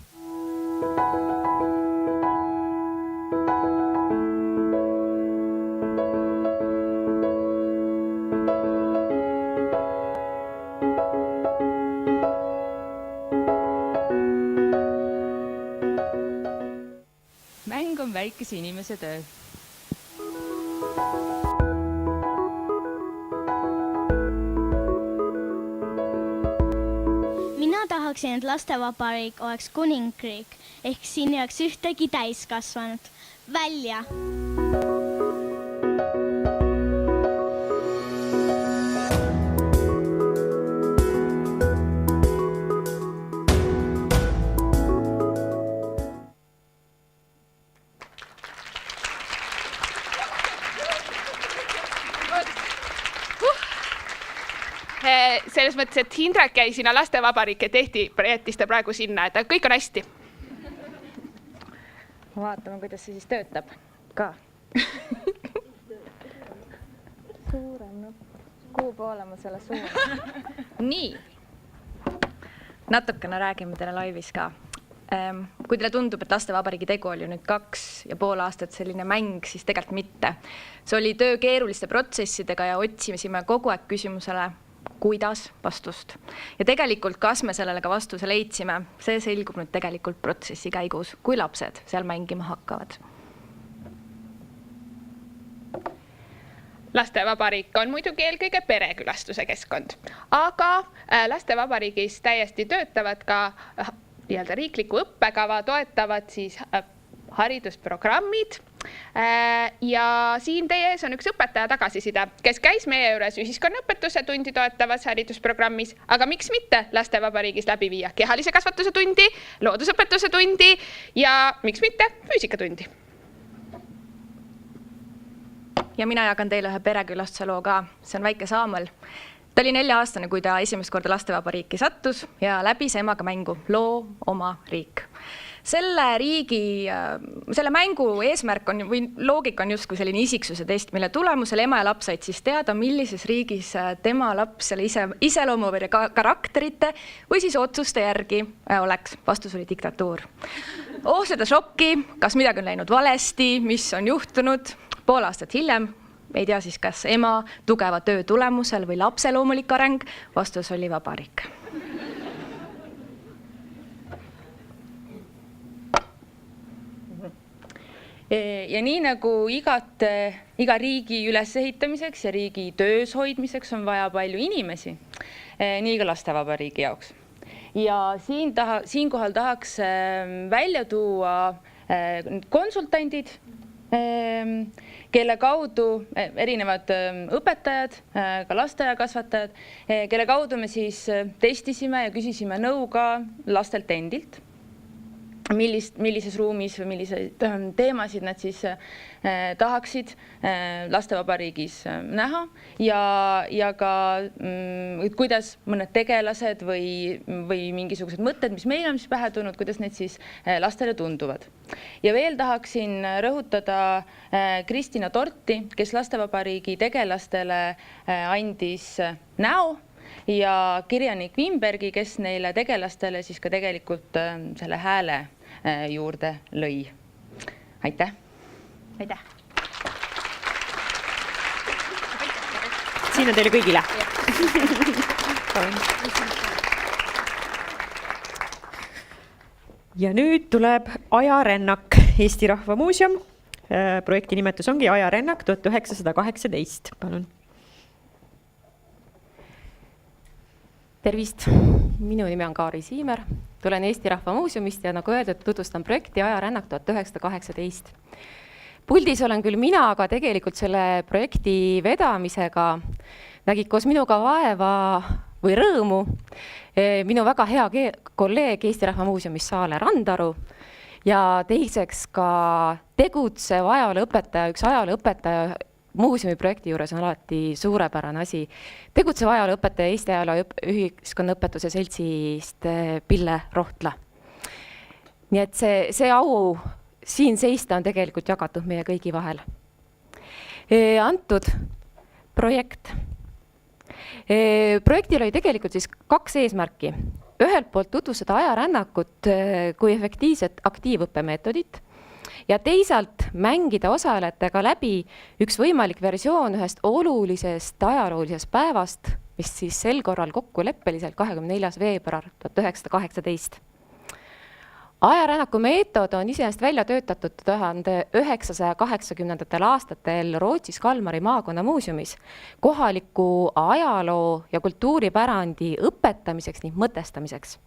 mäng on väikese inimese töö. Mina tahaksin, et lastevabariik oleks kuningriik, ehk siin ei oleks ühtegi täiskasvanut. Välja! Selles mõttes, et Hindrek jäi sinna lastevabariik ja jättis ta praegu sinna, et kõik on hästi. Vaatame, kuidas see siis töötab ka. Suurem, no. Kuhu poole ma selle suunan? Nii. Natukene räägime teile laivis ka. Kui teile tundub, et lastevabariigi tegu oli nüüd 2,5 aastat selline mäng, siis tegelikult mitte. See oli töö keeruliste protsessidega ja otsimisime kogu aeg küsimusele, kuidas vastust. Ja tegelikult, kas me sellele ka vastuse leidsime, see selgub nüüd tegelikult protsessi käigus, kui lapsed seal mängima hakkavad. Lastevabariik on muidugi eelkõige perekülastuse keskkond, aga lastevabariigis täiesti töötavad ka riikliku õppekava toetavad siis haridusprogrammid. Ja siin teie ees on üks õpetaja tagasiside, kes käis meie juures ühiskonnaõpetuse tundi toetavas haridusprogrammis, aga miks mitte lastevabariigis läbi viia kehalise kasvatuse tundi, loodusõpetuse tundi ja miks mitte füüsikatundi. Ja mina jagan teile ühe perekülastuse loo ka, see on väike Saamel. Ta oli 4-aastane, kui ta esimest korda lastevabariiki sattus ja läbis emaga mängu Loo oma riik. Selle mängu eesmärk on või loogika on justkui selline isiksuse test, mille tulemusel ema ja laps said siis teada, millises riigis tema laps selle iseloomu või karakterite või siis otsuste järgi oleks. Vastus oli diktatuur. Seda šokki, kas midagi on läinud valesti, mis on juhtunud. Pool aastat hiljem, ei tea siis, kas ema tugeva töö tulemusel või lapse loomulik areng, vastus oli vabariik. Ja nii nagu iga riigi ülesehitamiseks ja riigi töös hoidmiseks on vaja palju inimesi, nii ka lastevabariigi jaoks. Ja siinkohal tahaks välja tuua konsultandid, kelle kaudu erinevad õpetajad, ka lasteaiakasvatajad, kelle kaudu me siis testisime ja küsisime nõu ka lastelt endilt. Millises ruumis või milliseid teemasid nad siis tahaksid lastevabariigis näha ja ka kuidas mõned tegelased või mingisugused mõtted, mis meil on siis pähe tulnud, kuidas need siis lastele tunduvad. Ja veel tahaksin rõhutada Kristina Torti, kes lastevabariigi tegelastele andis näo ja kirjanik Wimbergi, kes neile tegelastele siis ka tegelikult selle hääle juurde lõi. Aitäh! Aitäh! Siin on teile kõigile. Ja nüüd tuleb Ajarännak Eesti Rahva Muuseum. Projekti nimetus ongi Ajarännak 1918. Palun. Tervist! Minu nimi on Kaari Siimer. Tulen Eesti Rahva Muuseumist ja nagu öeldud, tutvustan projekti Ajarännak 1918. Puldis olen küll mina, aga tegelikult selle projekti vedamisega nägid koos minuga vaeva või rõõmu minu väga hea kolleeg Eesti Rahva Muuseumis Saale Randaru ja teiseks ka tegutsev ajalooõpetaja, üks ajalooõpetaja muuseumi projekti juures on alati suurepärane asi. Tegutsev ajalooõpetaja Eesti ajaloo ühiskonnaõpetuse seltsist Pille Rohtla. Nii et see au siin seista on tegelikult jagatud meie kõigi vahel. Antud projekt. Projektil oli tegelikult siis 2 eesmärki. ühelt poolt tutvustada ajarännakut kui efektiivset aktiivõppemeetodit ja teisalt mängida osalejatega läbi üks võimalik versioon ühest olulisest ajaloolisest päevast, mis siis sel korral kokkuleppeliselt 24. veebruar 1918. Ajarännaku meetod on iseenesest välja töötatud 1980. aastatel Rootsis Kalmari maakonnamuuseumis kohaliku ajaloo ja kultuuripärandi õpetamiseks ning mõtestamiseks.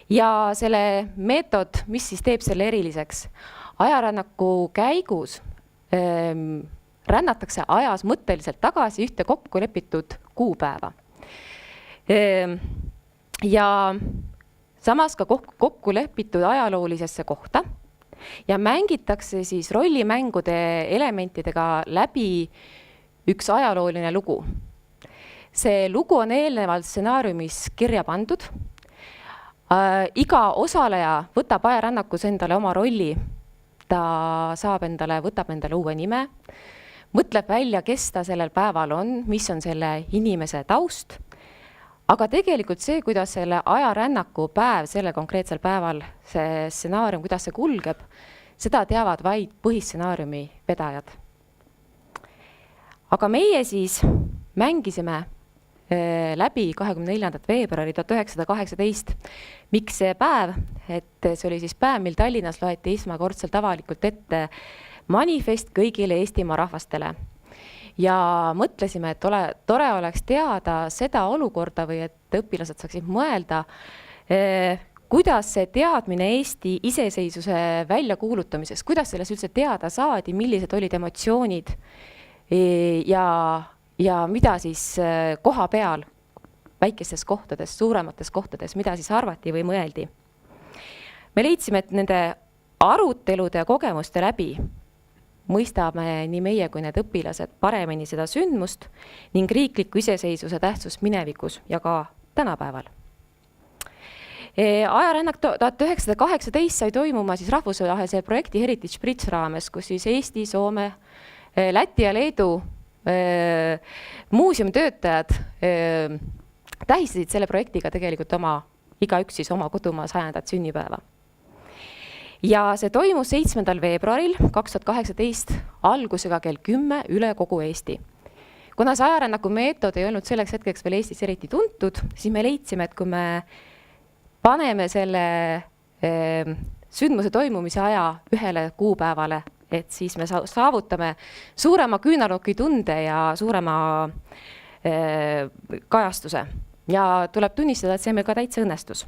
Ja selle meetod, mis siis teeb selle eriliseks? Ajarännaku käigus rännatakse ajas mõtteliselt tagasi ühte kokku lepitud kuupäeva. Ja samas ka kokku lepitud ajaloolisesse kohta ja mängitakse siis rollimängude elementidega läbi üks ajalooline lugu. See lugu on eelnevalt stsenaariumis kirja pandud. Iga osaleja võtab ajarännakus endale oma rolli. Ta võtab endale uue nime, mõtleb välja, kes ta sellel päeval on, mis on selle inimese taust. Aga tegelikult see, kuidas selle ajarännaku päev sellel konkreetsel päeval, see stsenaarium, kuidas see kulgeb, seda teavad vaid põhistsenaariumi vedajad. Aga meie siis mängisime läbi 24. veebruari 1918. Miks see päev? Et see oli siis päev, mil Tallinnas loeti esmakordselt avalikult ette manifest kõigile Eestimaa rahvastele. Ja mõtlesime, et tore oleks teada seda olukorda või et õpilased saaksid mõelda, kuidas see teadmine Eesti iseseisvuse väljakuulutamiseks, kuidas selles üldse teada saadi, millised olid emotsioonid ja mida siis koha peal, väikestes kohtades, suuremates kohtades, mida siis arvati või mõeldi. Me leidsime, et nende arutelude ja kogemuste läbi mõistame nii meie kui need õpilased paremini seda sündmust ning riikliku iseseisvuse tähtsust minevikus ja ka tänapäeval. Ajarännak 1918 sai toimuma siis rahvusvahelise projekti Heritage Bridge raames, kus siis Eesti, Soome, Läti ja Leedu muuseumitöötajad tähistasid selle projektiga tegelikult igaüks siis oma kodumaa 100. sünnipäeva. Ja see toimus 7. veebruaril 2018 algusega kell 10 üle kogu Eesti. Kuna see ajarännaku meetod ei olnud selleks hetkeks veel Eestis eriti tuntud, siis me leidsime, et kui me paneme selle sündmuse toimumise aja ühele kuupäevale, et siis me saavutame suurema küünarnuki tunde ja suurema kajastuse. Ja tuleb tunnistada, et see meil ka täitsa õnnestus.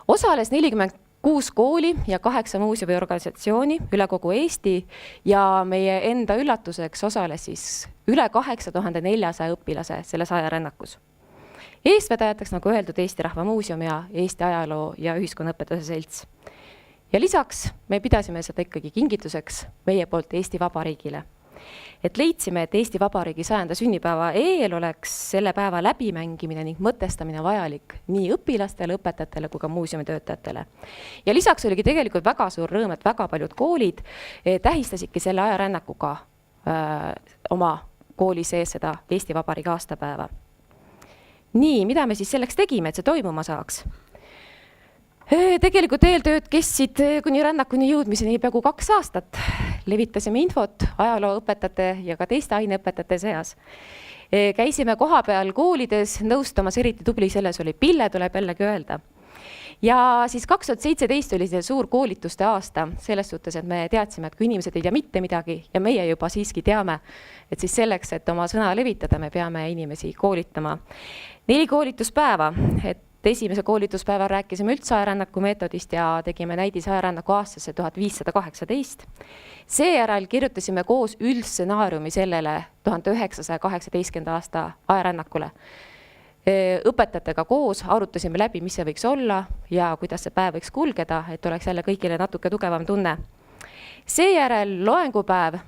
Osales 46 kooli ja 8 muuseumi organisatsiooni üle kogu Eesti ja meie enda üllatuseks osales siis üle 8400 õpilase selles ajarännakus. Eestvedajateks, nagu öeldud, Eesti Rahva Muuseum ja Eesti Ajaloo ja Ühiskonnaõpetuse Selts. Ja lisaks me pidasime seda ikkagi kingituseks meie poolt Eesti Vabariigile. Et leidsime, et Eesti Vabariigi 100. sünnipäeva eel oleks selle päeva läbimängimine ning mõtestamine vajalik nii õpilastele, õpetajatele kui ka muuseumitöötajatele. Ja lisaks oligi tegelikult väga suur rõõm, et väga paljud koolid tähistasidki selle ajarännakuga oma kooli sees seda Eesti Vabariigi aastapäeva. Nii, mida me siis selleks tegime, et see toimuma saaks? Tegelikult eeltööd kestsid kuni rännakuni jõudmiseni peaaegu 2 aastat. Levitasime infot ajalooõpetajate ja ka teiste aineõpetajate seas. Käisime koha peal koolides nõustamas, eriti tubli selles oli Pille, tuleb jällegi öelda. Ja siis 2017 oli see suur koolituste aasta, selles suhtes, et me teadsime, et kui inimesed ei tea mitte midagi ja meie juba siiski teame, et siis selleks, et oma sõna levitada, me peame inimesi koolitama. 4 koolituspäeva, et esimese koolituspäeval rääkisime üldse ajarännaku meetodist ja tegime näidis ajarännaku aastasse 1518. Seejärel kirjutasime koos üldstsenaariumi sellele 1918. aasta ajarännakule. Õpetajatega koos arutasime läbi, mis see võiks olla ja kuidas see päev võiks kulgeda, et oleks jälle kõigile natuke tugevam tunne. Seejärel loengupäev,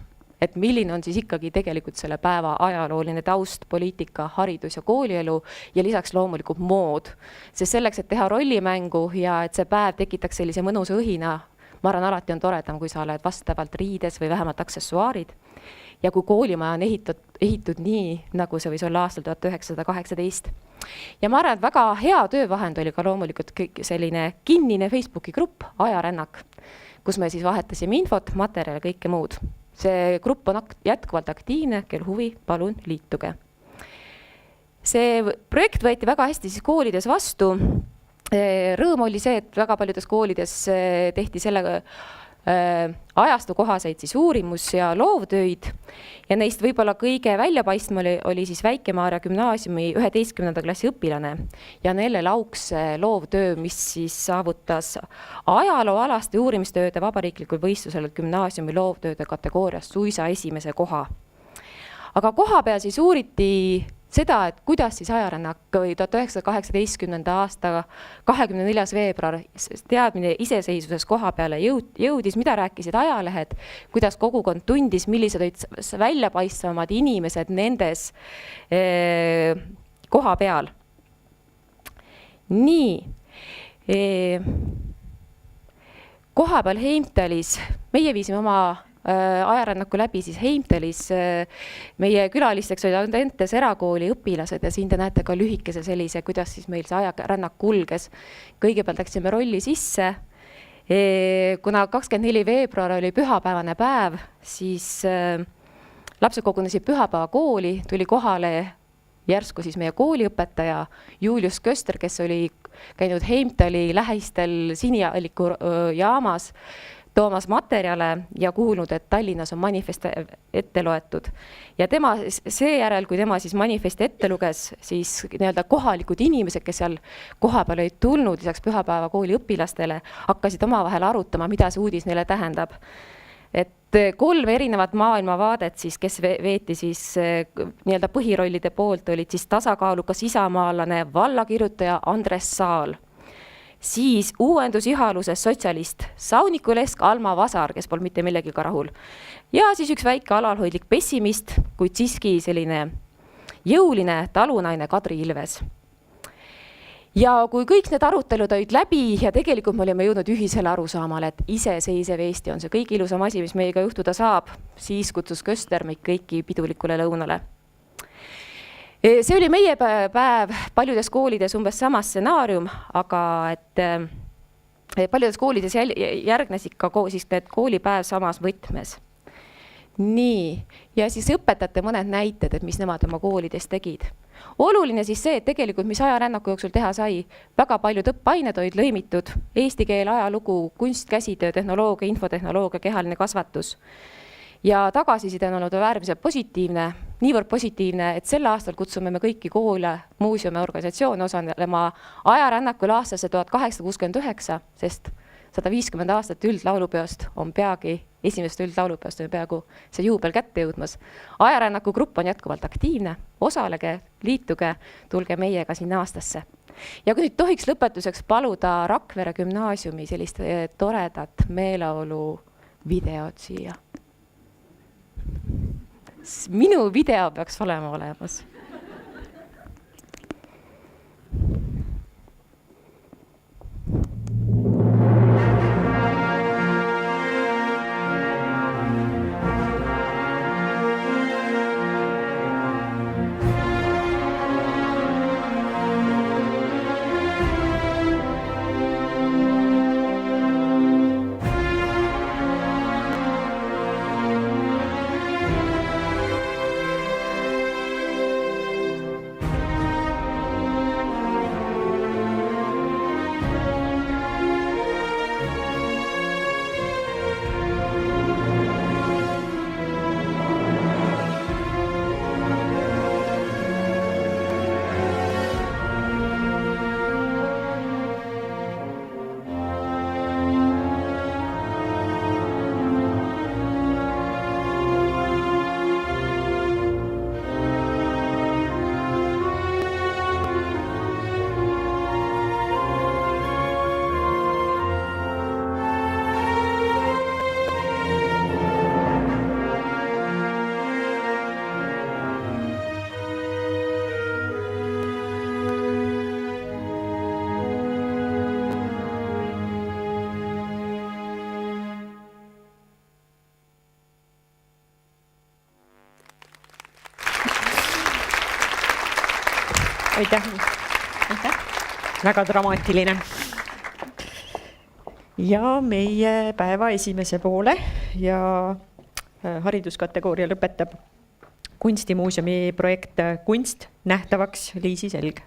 et milline on siis ikkagi tegelikult selle päeva ajalooline taust, poliitika, haridus ja koolielu ja lisaks loomulikult mood. Sest selleks, et teha rollimängu ja et see päev tekitaks sellise mõnusa õhina, ma arvan, alati on toredam, kui sa oled vastavalt riides või vähemalt aksessuaarid. Ja kui koolimaja on ehitud nii, nagu see võis olla aastal 1918. Ja ma arvan, et väga hea töövahend oli ka loomulikult selline kinnine Facebooki grupp Ajarännak, kus me siis vahetasime infot, materjale, kõike muud. See grupp on jätkuvalt aktiivne, kel huvi, palun liituge. See projekt võeti väga hästi siis koolides vastu. Rõõm oli see, et väga paljudes koolides tehti selle ajastu kohaseid siis uurimus- ja loovtöid ja neist võib-olla kõige väljapaistma oli siis Väike-Maarja gümnaasiumi 11. klassi õpilane ja Nelle Lauks loovtöö, mis siis saavutas ajalooalaste uurimistööde vabariiklikul võistlusel gümnaasiumi loovtööde kategoorias suisa esimese koha. Aga koha peal siis uuriti seda, et kuidas siis Ajarännak või 1918. aasta 24. veebruar teadmine iseseisvuses koha peale jõudis, mida rääkisid ajalehed, kuidas kogukond tundis, millised olid väljapaistvamad inimesed nendes koha peal. Nii, koha peal Heimtalis, meie viisime oma Ajarännaku läbi siis Heimtalis, meie külalisteks olid Audentes erakooli õpilased ja siin te näete ka lühikese sellise, kuidas siis meil see Ajarännak kulges. Kõigepealt läksime rolli sisse, kuna 24. veebruar oli pühapäevane päev, siis lapsed kogunesid pühapäeva kooli, tuli kohale järsku siis meie kooliõpetaja Julius Köster, kes oli käinud Heimtali lähistel Sinialliku jaamas toomas materjale ja kuulnud, et Tallinnas on manifest ette loetud. Ja tema seejärel, kui tema siis manifesti ette luges, siis nii-öelda kohalikud inimesed, kes seal koha peal olid tulnud, lisaks pühapäeva kooli õpilastele, hakkasid omavahel arutama, mida see uudis neile tähendab. Et 3 erinevat maailmavaadet, siis, kes veeti siis nii-öelda põhirollide poolt, olid siis tasakaalukas isamaalane vallakirjutaja Andres Saal. Siis uuendusihaluses sotsialist Sauniku Lesk Alma Vasar, kes pole mitte millegiga rahul. Ja siis üks väike alalhoidlik pessimist, kuid siiski selline jõuline talunaine Kadri Ilves. Ja kui kõik need arutelud olid läbi ja tegelikult me olime jõudnud ühisele arusaamale, et iseseisev Eesti on see kõige ilusam asi, mis meiega juhtuda saab, siis kutsus Köster meid kõiki pidulikule lõunale. See oli meie päev, paljudes koolides umbes sama stsenaarium, aga et paljudes koolides järgnes ikka siis need koolipäev samas võtmes. Nii, ja siis õpetate mõned näited, et mis nemad oma koolides tegid. Oluline siis see, et tegelikult mis Ajarännaku jooksul teha sai, väga paljud õppeained olid lõimitud, eesti keel, ajalugu, kunst, käsitöö, tehnoloogia, infotehnoloogia, kehaline kasvatus. Ja tagasiside on olnud äärmiselt positiivne, niivõrd positiivne, et sel aastal kutsume me kõiki koole, muuseume, organisatsioone osalema Ajarannakul aastasse 1869, sest 150 aastat üldlaulupeost on peagi, esimest üldlaulupeost on peaaegu see juubel kätte jõudmas. Ajarännaku grupp on jätkuvalt aktiivne, osalege, liituge, tulge meiega sinna aastasse. Ja kui nüüd tohiks lõpetuseks paluda Rakvere gümnaasiumi sellist toredat meeleolu videot siia. Minu video peaks olema olemas. aitäh. väga dramaatiline. ja meie päeva esimese poole ja hariduskategooria lõpetab kunstimuuseumi projekt Kunst nähtavaks Liisi Selg.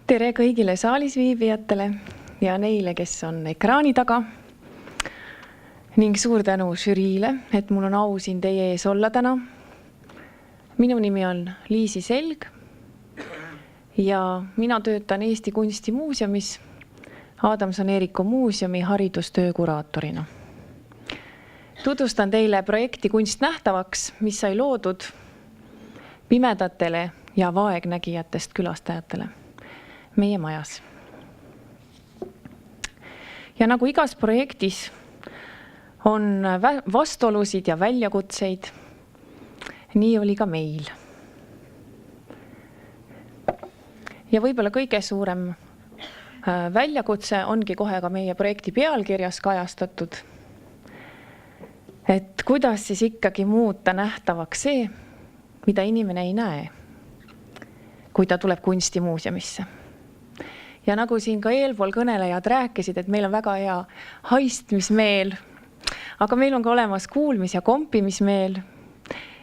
Tere kõigile saalis viibijatele ja neile, kes on ekraani taga. Ning suur tänu žüriile, et mul on au siin teie ees olla täna. Minu nimi on Liisi Selg ja mina töötan Eesti Kunstimuuseumis Adamson-Eeriku muuseumi haridustöö kuraatorina. Tutvustan teile projekti Kunst nähtavaks, mis sai loodud pimedatele ja vaegnägijatest külastajatele meie majas. Ja nagu igas projektis on vastuolusid ja väljakutseid, nii oli ka meil. Ja võib-olla kõige suurem väljakutse ongi kohe ka meie projekti pealkirjas kajastatud, et kuidas siis ikkagi muuta nähtavaks see, mida inimene ei näe, kui ta tuleb kunstimuuseumisse. Ja nagu siin ka eelpool kõnelejad rääkisid, et meil on väga hea haistmismeel, aga meil on ka olemas kuulmis- ja kompimismeel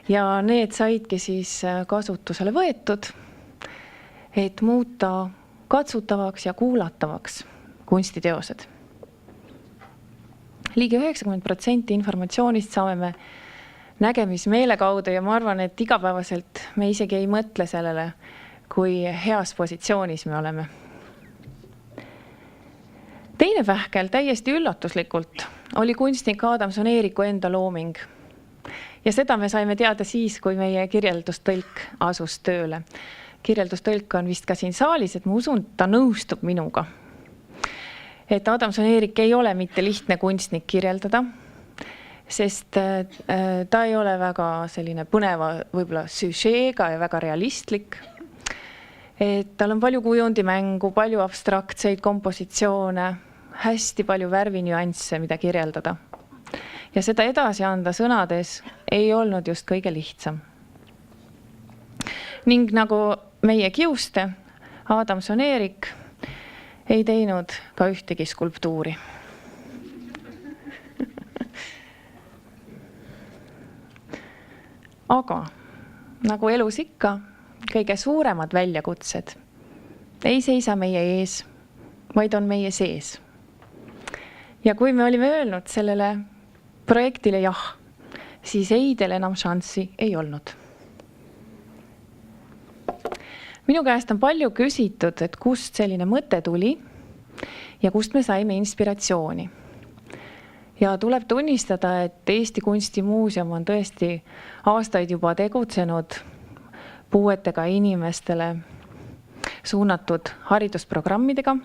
ja need saidki siis kasutusele võetud, et muuta katsutavaks ja kuulatavaks kunstiteosed. Ligi 90% informatsioonist saame me nägemismeele kaudu ja ma arvan, et igapäevaselt me isegi ei mõtle sellele, kui heas positsioonis me oleme. Teine pähkel täiesti üllatuslikult oli kunstnik Adamson-Eeriku enda looming. Ja seda me saime teada siis, kui meie kirjeldustõlk asus tööle. Kirjeldustõlk on vist ka siin saalis, et ma usun, ta nõustub minuga. Et Adamson-Eerik ei ole mitte lihtne kunstnik kirjeldada, sest ta ei ole väga selline põneva võib-olla süžeega ja väga realistlik. Et tal on palju kujundimängu, palju abstraktseid kompositsioone, hästi palju värvinüansse, mida kirjeldada. Ja seda edasi anda sõnades ei olnud just kõige lihtsam. Ning nagu meie kiuste, Adamson-Eerik ei teinud ka ühtegi skulptuuri. Aga nagu elus ikka, kõige suuremad väljakutsed ei seisa meie ees, vaid on meie sees. Ja kui me olime öelnud sellele projektile jah, siis eidel enam šanssi ei olnud. Minu käest on palju küsitud, et kust selline mõte tuli ja kust me saime inspiratsiooni. Ja tuleb tunnistada, et Eesti Kunstimuuseum on tõesti aastaid juba tegutsenud puuetega inimestele suunatud haridusprogrammidega.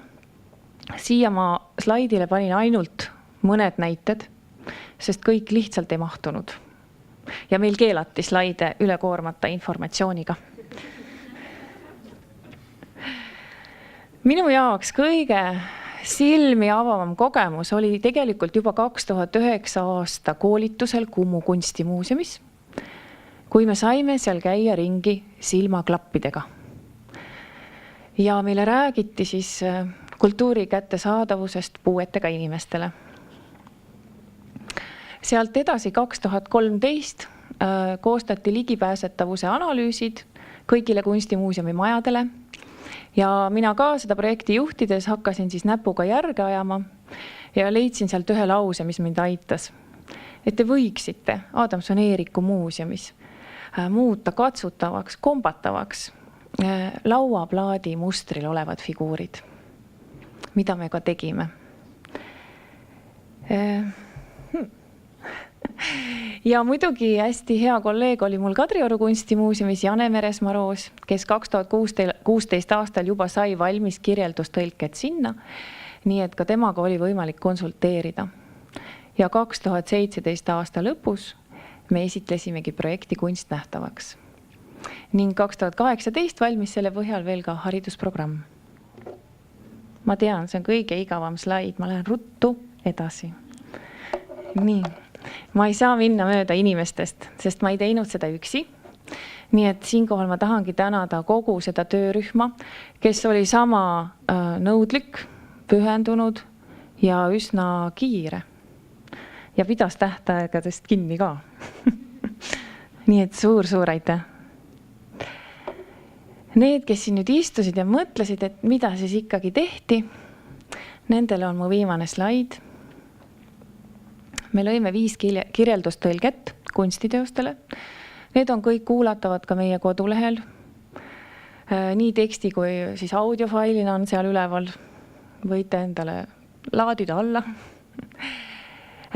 Siia ma slaidile panin ainult mõned näited, sest kõik lihtsalt ei mahtunud. Ja meil keelati slaide üle koormata informatsiooniga. Minu jaoks kõige silmi avavam kogemus oli tegelikult juba 2009 aasta koolitusel Kumu kunstimuuseumis, kui me saime seal käia ringi silmaklappidega. Ja meile räägiti siis kultuuri kättesaadavusest puuetega inimestele. Sealt edasi 2013 koostati ligipääsetavuse analüüsid kõigile kunstimuuseumi majadele ja mina ka seda projekti juhtides hakkasin siis näpuga järge ajama ja leidsin sealt ühe lause, mis mind aitas. Et te võiksite Adamson-Eeriku muuseumis muuta katsutavaks, kombatavaks lauaplaadi mustril olevad figuurid, mida me ka tegime. Ja muidugi hästi hea kolleeg oli mul Kadrioru kunstimuuseumis Jane Meresmaa-Roos, kes 2016 aastal juba sai valmis kirjeldustõlked sinna, nii et ka temaga oli võimalik konsulteerida. Ja 2017 aasta lõpus me esitlesimegi projekti Kunst nähtavaks. Ning 2018 valmis selle põhjal veel ka haridusprogramm. ma tean, see on kõige igavam slaid, ma lähen ruttu edasi. Nii, ma ei saa minna mööda inimestest, sest ma ei teinud seda üksi. Nii et siinkohal ma tahangi tänada kogu seda töörühma, kes oli sama nõudlik, pühendunud ja üsna kiire. Ja pidas tähtaegadest kinni ka. Nii et suur aitäh. Need, kes siin nüüd istusid ja mõtlesid, et mida siis ikkagi tehti, nendele on mu viimane slaid. Me lõime 5 kirjeldustõlget kunstiteostele. Need on kõik kuulatavad ka meie kodulehel. Nii teksti kui siis audiofailina on seal üleval. Võite endale laadida alla.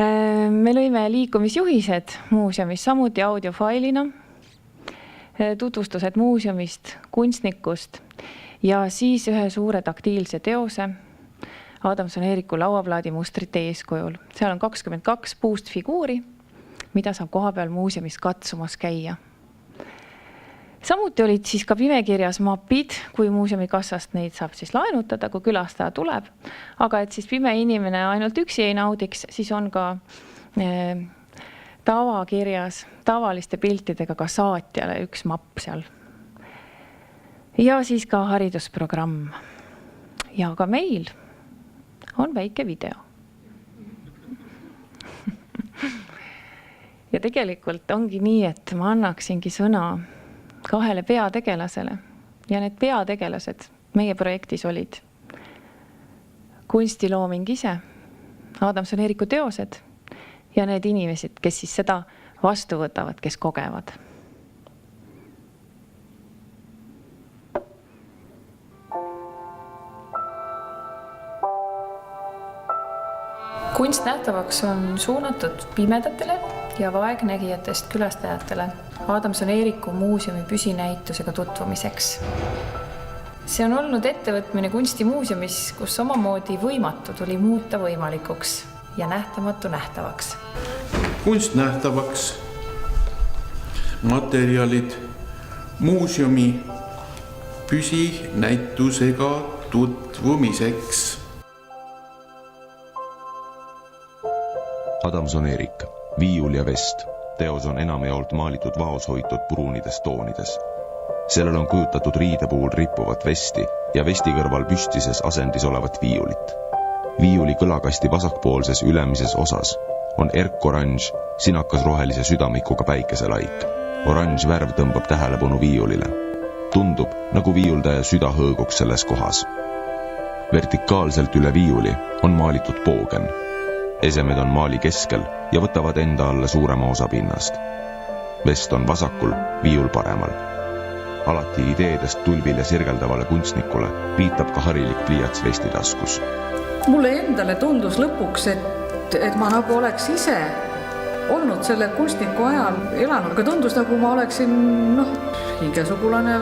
Me lõime liikumisjuhised muuseumis samuti audiofailina, tutvustused muuseumist, kunstnikust ja siis ühe suure taktiilse teose Adamson-Eeriku lauaplaadi mustrite eeskujul. Seal on 22 puust figuuri, mida saab koha peal muuseumis katsumas käia. Samuti olid siis ka pimekirjas mapid, kui muuseumi kassast neid saab siis laenutada, kui külastaja tuleb. Aga et siis pime inimene ainult üksi ei naudiks, siis on ka tavakirjas tavaliste piltidega ka saatjale üks mapp seal. Ja siis ka haridusprogramm. Ja ka meil on väike video. Ja tegelikult ongi nii, et ma annaksingi sõna 2 peategelasele. Ja need peategelased meie projektis olid kunstilooming ise, Adamson-Eeriku teosed ja need inimesed, kes siis seda vastu võtavad, kes kogevad. Kunst nähtavaks on suunatud pimedatele ja vaegnägijatest külastajatele Adamson-Eeriku muuseumi püsinäitusega tutvumiseks. See on olnud ettevõtmine kunstimuuseumis, kus samamoodi võimatu tuli muuta võimalikuks ja nähtamatu nähtavaks. Kunst nähtavaks, materjalid, muuseumi püsinäitusega tutvumiseks. Adamson-Eerik, viiul ja vest. Teos on enamjaolt maalitud vaos hoitud pruunides toonides. Sellel on kujutatud riide puhul rippuvat vesti ja vesti kõrval püstises asendis olevat viiulit. Viiuli kõlakasti vasakpoolses ülemises osas on erkoranž sinakas rohelise südamikuga päikeselaik. Oranž värv tõmbab tähelepanu viiulile. Tundub, nagu viiuldaja süda hõõguks selles kohas. Vertikaalselt üle viiuli on maalitud poogen. Esemed on maali keskel ja võtavad enda alla suurema osa pinnast. Vest on vasakul, viiul paremal. Alati ideedest tulvil ja sirgeldavale kunstnikule viitab ka harilik pliiats vestitaskus. Mulle endale tundus lõpuks, et ma nagu oleks ise olnud selle kunstniku ajal elanud, aga tundus nagu ma oleksin hingesugulane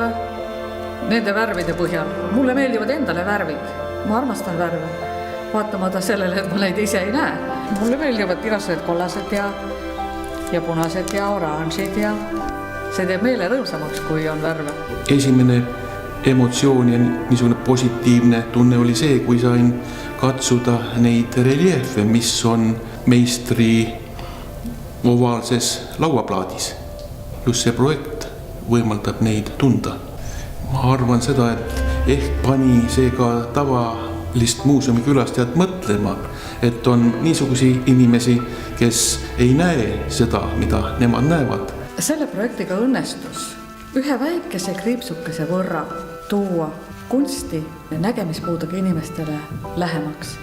nende värvide põhjal. Mulle meeldivad endale värvid, ma armastan värve. Vaatamata sellele, et ma neid ise ei näe. Mulle meeldivad igasugused kollased ja punased ja oranžid ja see teeb meele rõõmsamaks, kui on värve. Esimene emotsioon ja niisugune positiivne tunne oli see, kui sain katsuda neid reliefe, mis on meistri ovaalses lauaplaadis. Just see projekt võimaldab neid tunda. Ma arvan seda, et ehk pani see ka tavalist muuseumi külastajat mõtlema, et on niisugusi inimesi, kes ei näe seda, mida nemad näevad. Selle projektiga õnnestus ühe väikese kriipsukese võrra tuua kunsti nägemispuudega inimestele lähemaks.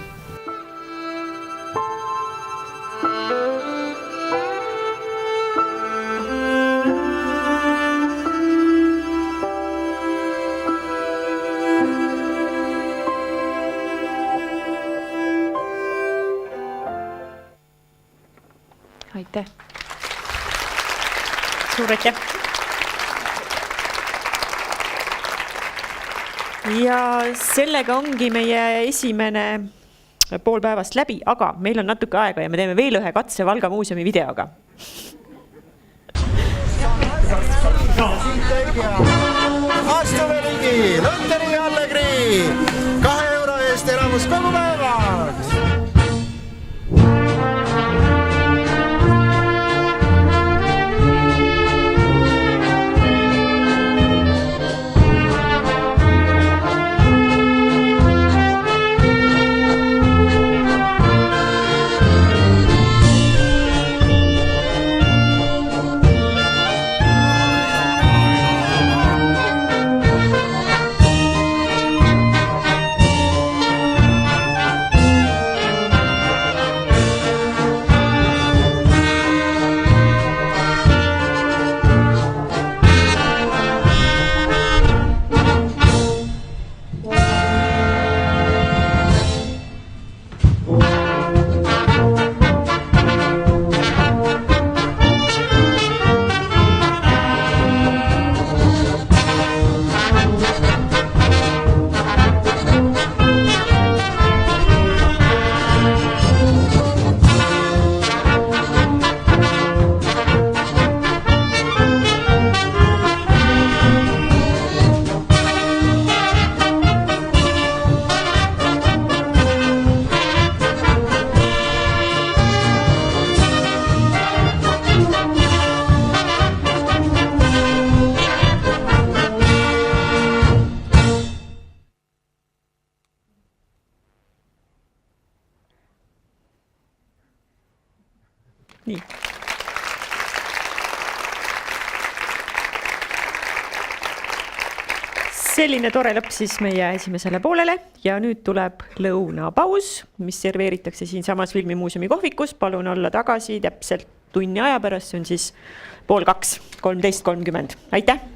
Aitäh! Suur aitäh! Ja sellega ongi meie esimene pool päevast läbi, aga meil on natuke aega ja me teeme veel ühe katse Valga muuseumi videoga. Astume ligi, Lunteri Allegri, 2 euro eest Rahvamuuseumist kogu päevaks! Nii. Selline tore lõpp siis meie esimesele poolele ja nüüd tuleb lõunapaus, mis serveeritakse siinsamas Filmimuuseumi kohvikus. Palun olla tagasi täpselt tunni aja pärast, see on siis 13:30. Aitäh!